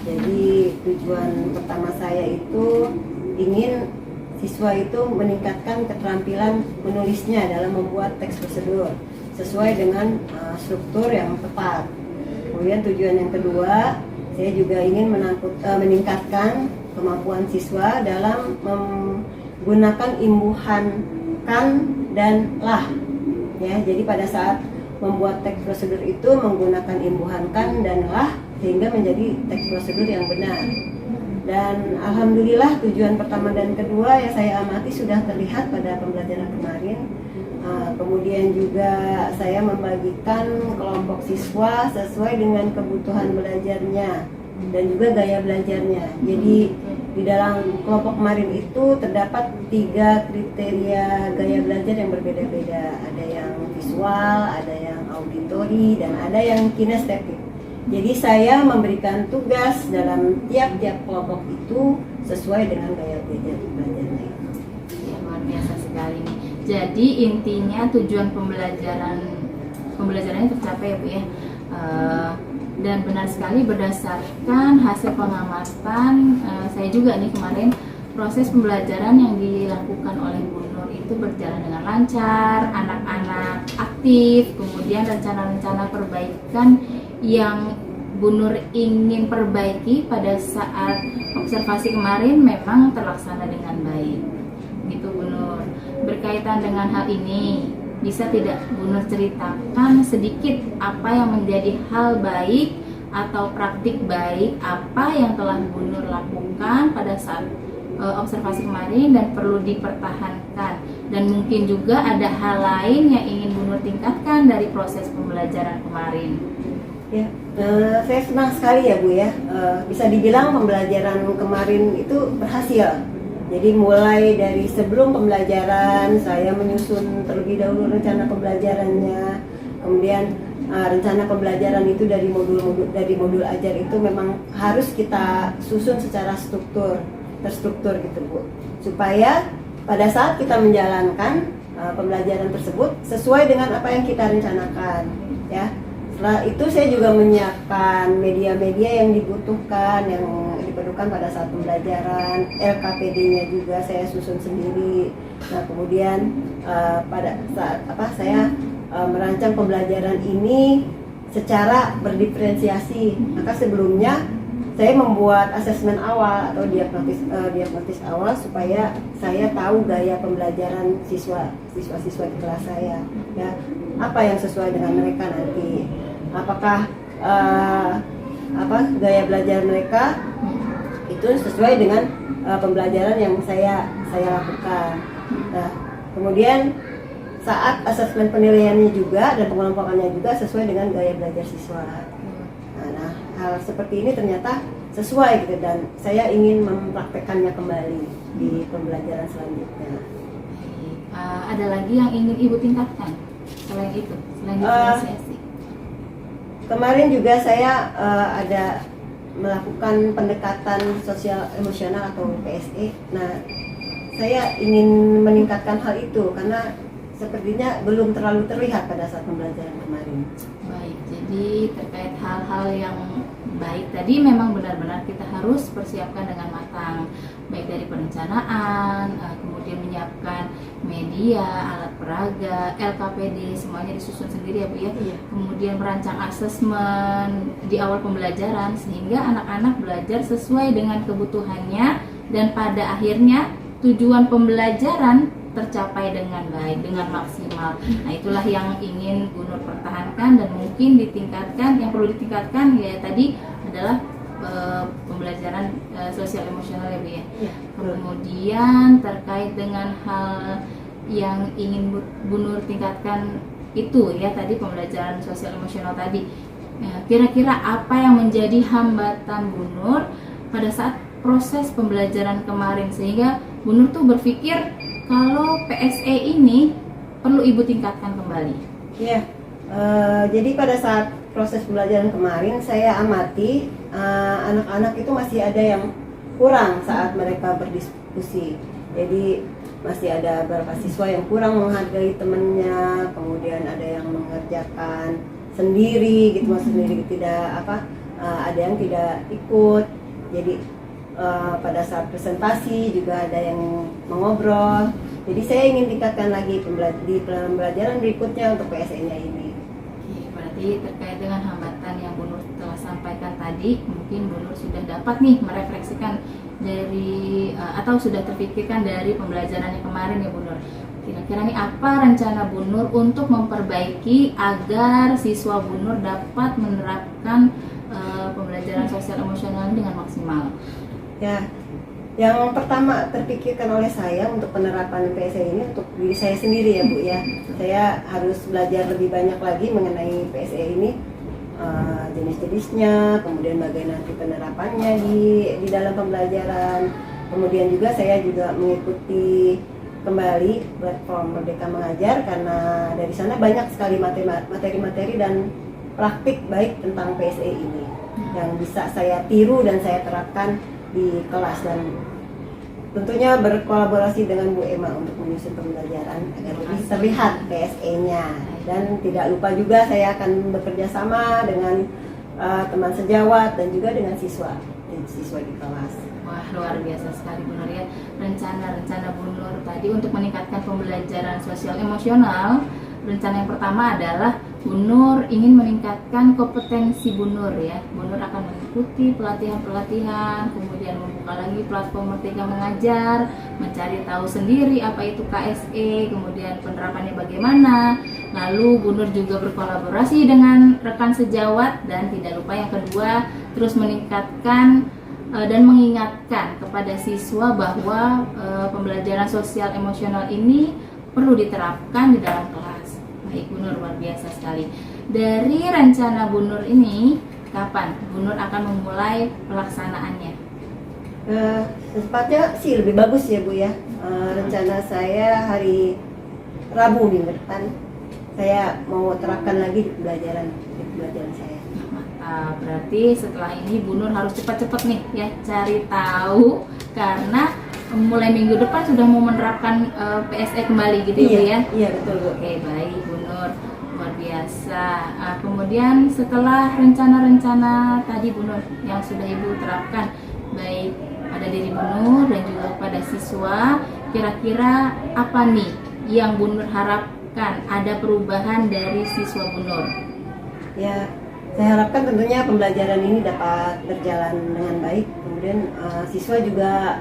Jadi tujuan pertama saya itu ingin siswa itu meningkatkan keterampilan menulisnya dalam membuat teks prosedur sesuai dengan struktur yang tepat. Kemudian tujuan yang kedua, saya juga ingin meningkatkan kemampuan siswa dalam menggunakan imbuhan kan dan lah. Ya, jadi pada saat membuat teks prosedur itu menggunakan imbuhan kan dan lah sehingga menjadi teks prosedur yang benar. Dan alhamdulillah tujuan pertama dan kedua yang saya amati sudah terlihat pada pembelajaran kemarin. Kemudian juga saya membagikan kelompok siswa sesuai dengan kebutuhan belajarnya dan juga gaya belajarnya. Jadi di dalam kelompok kemarin itu terdapat 3 kriteria gaya belajar yang berbeda-beda. Ada yang visual, ada yang auditori, dan ada yang kinestetik. Jadi saya memberikan tugas dalam tiap-tiap kelompok itu sesuai dengan gaya belajarnya. Ya, luar biasa sekali nih. Jadi intinya tujuan pembelajarannya tercapai ya Bu ya. Dan benar sekali berdasarkan hasil pengamatan saya juga nih kemarin, proses pembelajaran yang dilakukan oleh Bu Nur itu berjalan dengan lancar, anak-anak aktif, kemudian rencana-rencana perbaikan yang Bu Nur ingin perbaiki pada saat observasi kemarin memang terlaksana dengan baik. Gitu Bu Nur. Berkaitan dengan hal ini, bisa tidak Bu Nur ceritakan sedikit apa yang menjadi hal baik atau praktik baik apa yang telah Bu Nur lakukan pada saat observasi kemarin dan perlu dipertahankan, dan mungkin juga ada hal lain yang ingin Bu Nur tingkatkan dari proses pembelajaran kemarin. Ya, saya senang sekali ya Bu ya, bisa dibilang pembelajaran kemarin itu berhasil. Jadi mulai dari sebelum pembelajaran saya menyusun terlebih dahulu rencana pembelajarannya, kemudian rencana pembelajaran itu dari modul ajar itu memang harus kita susun secara terstruktur gitu Bu, supaya pada saat kita menjalankan pembelajaran tersebut sesuai dengan apa yang kita rencanakan ya. Setelah itu saya juga menyiapkan media-media yang dibutuhkan, yang diperlukan pada saat pembelajaran. LKPD-nya juga saya susun sendiri. Nah kemudian pada saat saya merancang pembelajaran ini secara berdiferensiasi. Maka sebelumnya saya membuat asesmen awal atau diagnosis awal supaya saya tahu gaya pembelajaran siswa di kelas saya ya, apa yang sesuai dengan mereka nanti, apakah gaya belajar mereka itu sesuai dengan pembelajaran yang saya lakukan. Nah kemudian saat asesmen penilaiannya juga dan pengelompokannya juga sesuai dengan gaya belajar siswa. Nah, hal seperti ini ternyata sesuai gitu, dan saya ingin mempraktekannya kembali di pembelajaran selanjutnya. Ada lagi yang ingin Ibu tingkatkan selain itu, selain diferensiasi? Kemarin juga saya ada melakukan pendekatan sosial emosional atau PSE. Nah, saya ingin meningkatkan hal itu karena sepertinya belum terlalu terlihat pada saat pembelajaran kemarin. Baik, jadi terkait hal-hal yang baik tadi memang benar-benar kita harus persiapkan dengan matang, baik dari perencanaan, kemudian menyiapkan media, alat peraga, LKPD, semuanya disusun sendiri ya Bu ya. Iya. Kemudian merancang asesmen di awal pembelajaran sehingga anak-anak belajar sesuai dengan kebutuhannya dan pada akhirnya tujuan pembelajaran tercapai dengan baik, dengan maksimal. Nah itulah yang ingin Bu Nur pertahankan dan mungkin ditingkatkan. Yang perlu ditingkatkan ya tadi adalah pembelajaran sosial emosional ya Bu ya. Kemudian terkait dengan hal yang ingin Bu Nur tingkatkan itu ya tadi pembelajaran sosial emosional tadi. Kira-kira apa yang menjadi hambatan Bu Nur pada saat proses pembelajaran kemarin sehingga Bu Nur tuh berpikir kalau PSE ini perlu Ibu tingkatkan kembali? Iya, jadi pada saat proses pembelajaran kemarin saya amati anak-anak itu masih ada yang kurang saat mereka berdiskusi. Jadi masih ada beberapa siswa yang kurang menghargai temannya, kemudian ada yang mengerjakan sendiri gitu, sendiri tidak ada yang tidak ikut. Jadi pada saat presentasi juga ada yang mengobrol. Jadi saya ingin tingkatkan lagi di pembelajaran berikutnya untuk PSE-nya ini. Oke, berarti terkait dengan hambatan yang Bu Nur telah sampaikan tadi, mungkin Bu Nur sudah dapat nih merefleksikan dari atau sudah terpikirkan dari pembelajarannya kemarin ya Bu Nur. Kira-kira nih apa rencana Bu Nur untuk memperbaiki agar siswa Bu Nur dapat menerapkan pembelajaran sosial emosional dengan maksimal? Ya, yang pertama terpikirkan oleh saya untuk penerapan PSE ini untuk diri saya sendiri ya Bu ya. Saya harus belajar lebih banyak lagi mengenai PSE ini, jenis-jenisnya, kemudian bagaimana nanti penerapannya di dalam pembelajaran. Kemudian juga saya juga mengikuti kembali platform Merdeka Mengajar karena dari sana banyak sekali materi-materi dan praktik baik tentang PSE ini yang bisa saya tiru dan saya terapkan di kelas, dan tentunya berkolaborasi dengan Bu Emma untuk menyusun pembelajaran agar lebih terlihat PSE-nya. Dan tidak lupa juga saya akan bekerja sama dengan teman sejawat dan juga dengan siswa di kelas. Wah, luar biasa sekali Bu Nur ya. Rencana Bu Nur tadi untuk meningkatkan pembelajaran sosial emosional, rencana yang pertama adalah Bu Nur ingin meningkatkan kompetensi Bu Nur ya. Bu Nur akan mengikuti pelatihan-pelatihan, kemudian membuka lagi platform Merdeka Mengajar, mencari tahu sendiri apa itu KSE, kemudian penerapannya bagaimana. Lalu Bu Nur juga berkolaborasi dengan rekan sejawat, dan tidak lupa yang kedua, terus meningkatkan dan mengingatkan kepada siswa bahwa pembelajaran sosial emosional ini perlu diterapkan di dalam kelas. Baik Bu Nur, luar biasa sekali. Dari rencana Bu Nur ini, kapan Bu Nur akan memulai pelaksanaannya? Secepatnya sih lebih bagus ya Bu ya. Rencana saya hari Rabu minggu depan saya mau terapkan lagi di pembelajaran saya. Berarti setelah ini Bu Nur harus cepat-cepat nih ya cari tahu, karena mulai minggu depan sudah mau menerapkan PSE kembali gitu ya Bu ya? Iya betul Bu. Oke, baik Bu Nur, luar biasa. Kemudian setelah rencana-rencana tadi Bu Nur yang sudah Ibu terapkan baik pada diri Bu Nur dan juga pada siswa, kira-kira apa nih yang Bu Nur harapkan ada perubahan dari siswa Bu Nur? Ya, saya harapkan tentunya pembelajaran ini dapat berjalan dengan baik. Kemudian siswa juga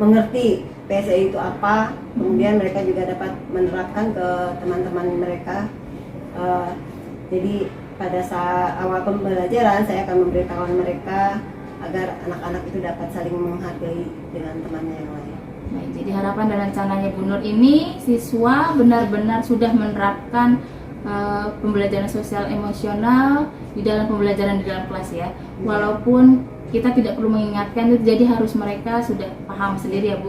mengerti PSE itu apa. Kemudian mereka juga dapat menerapkan ke teman-teman mereka. Jadi pada saat awal pembelajaran saya akan memberitahukan mereka agar anak-anak itu dapat saling menghargai dengan temannya yang lain. Baik, jadi harapan dan rencananya Bu Nur ini siswa benar-benar sudah menerapkan pembelajaran sosial emosional di dalam pembelajaran di dalam kelas ya. Walaupun kita tidak perlu mengingatkan itu, jadi harus mereka sudah paham sendiri ya Bu.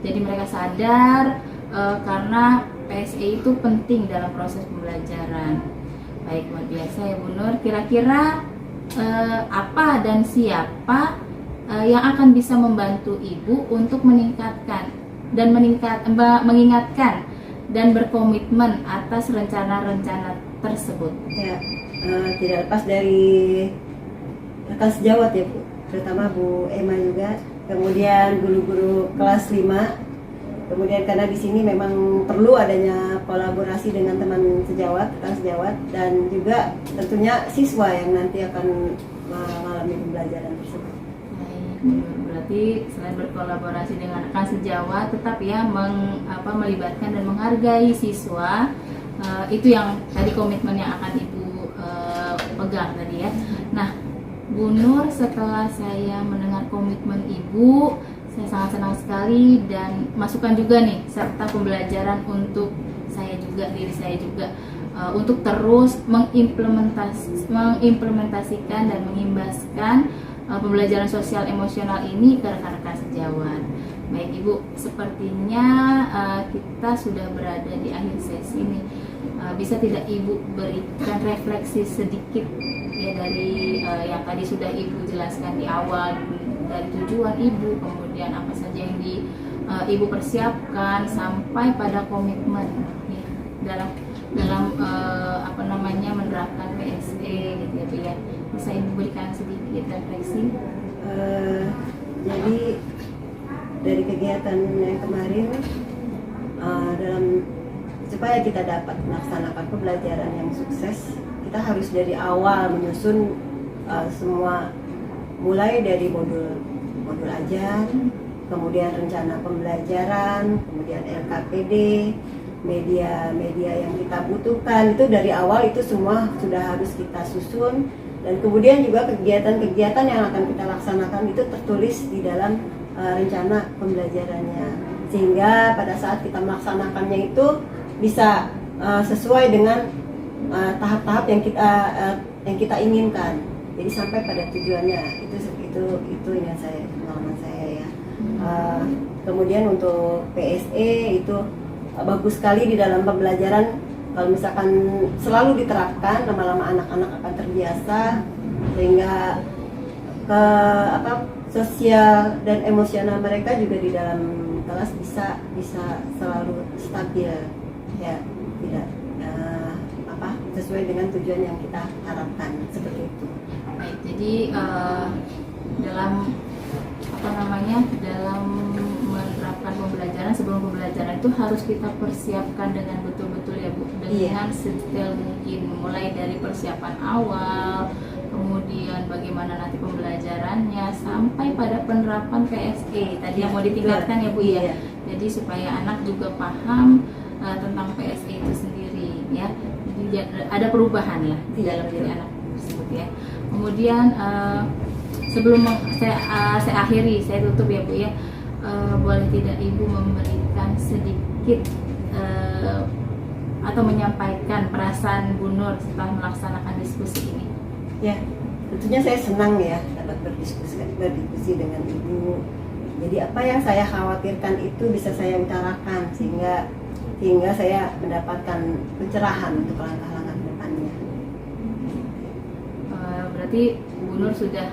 Jadi mereka sadar karena PSE itu penting dalam proses pembelajaran. Baik, luar biasa ya Bu Nur. Kira-kira apa dan siapa yang akan bisa membantu Ibu untuk meningkatkan dan mengingatkan dan berkomitmen atas rencana-rencana tersebut? Ya, tidak lepas dari rekan sejawat ya Bu, terutama Bu Emma juga, kemudian guru-guru kelas 5. Kemudian karena di sini memang perlu adanya kolaborasi dengan teman sejawat, rekan sejawat, dan juga tentunya siswa yang nanti akan mengalami pembelajaran tersebut. Berarti selain berkolaborasi dengan rekan sejawat, tetap ya melibatkan dan menghargai siswa. Itu yang tadi komitmen yang akan Ibu pegang tadi ya. Nah Bu Nur, setelah saya mendengar komitmen Ibu, saya sangat senang sekali, dan masukan juga nih serta pembelajaran untuk saya juga, diri saya juga, untuk terus mengimplementasikan dan mengimbaskan pembelajaran sosial emosional ini ke rekan-rekan sejawat. Baik Ibu, sepertinya kita sudah berada di akhir sesi ini. Bisa tidak Ibu berikan refleksi sedikit ya dari yang tadi sudah Ibu jelaskan di awal, dari tujuan Ibu, kemudian apa saja yang Ibu persiapkan sampai pada komitmen ya, dalam menerapkan PSE gitu ya Bu ya. Bisa Ibu berikan sedikit refleksi? Jadi dari kegiatan yang kemarin, supaya kita dapat melaksanakan pembelajaran yang sukses, kita harus dari awal menyusun semua, mulai dari modul ajar, kemudian rencana pembelajaran, kemudian LKPD, media yang kita butuhkan. Itu dari awal itu semua sudah harus kita susun. Dan kemudian juga kegiatan-kegiatan yang akan kita laksanakan itu tertulis di dalam rencana pembelajarannya, sehingga pada saat kita melaksanakannya itu bisa sesuai dengan tahap-tahap yang kita inginkan. Jadi sampai pada tujuannya. Itu pengalaman saya ya. Kemudian untuk PSE itu bagus sekali di dalam pembelajaran. Kalau misalkan selalu diterapkan, lama-lama anak-anak akan terbiasa, sehingga sosial dan emosional mereka juga di dalam kelas bisa selalu stabil ya, tidak sesuai dengan tujuan yang kita harapkan, seperti itu. Baik, jadi dalam dalam menerapkan pembelajaran, sebelum pembelajaran itu harus kita persiapkan dengan betul-betul ya Bu, dengan sedetail mungkin, mulai dari persiapan awal, kemudian bagaimana nanti pembelajarannya sampai pada penerapan PSE tadi yang mau ditingkatkan ya Bu ya. Jadi supaya anak juga paham tentang PSE itu sendiri ya. Jadi ada perubahan lah di dalam diri anak tersebut ya. Kemudian sebelum saya akhiri, saya tutup ya Bu ya. Boleh tidak Ibu memberikan sedikit atau menyampaikan perasaan Bu Nur setelah melaksanakan diskusi ini? Ya, tentunya saya senang ya dapat berdiskusi dengan Ibu. Jadi apa yang saya khawatirkan itu bisa saya utarakan sehingga saya mendapatkan pencerahan untuk langkah-langkah depannya. Berarti Bu Nur sudah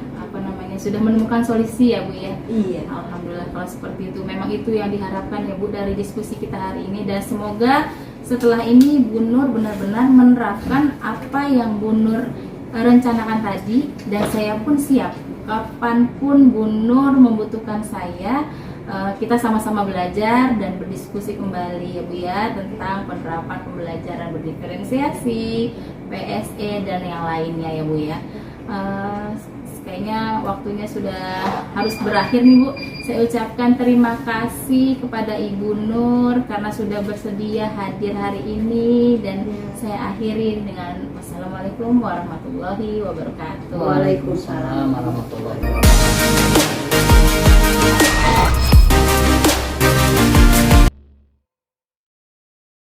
sudah menemukan solusi ya Bu ya? Iya. Alhamdulillah kalau seperti itu. Memang itu yang diharapkan ya Bu dari diskusi kita hari ini, dan semoga setelah ini Bu Nur benar-benar menerapkan apa yang Bu Nur rencanakan tadi, dan saya pun siap kapanpun Bu Nur membutuhkan saya. Kita sama-sama belajar dan berdiskusi kembali ya Bu ya tentang penerapan pembelajaran berdiferensiasi, PSE dan yang lainnya ya Bu ya. Kayaknya waktunya sudah harus berakhir nih Bu. Saya ucapkan terima kasih kepada Ibu Nur karena sudah bersedia hadir hari ini, dan saya akhiri dengan wassalamualaikum warahmatullahi wabarakatuh. Waalaikumsalam warahmatullahi wabarakatuh.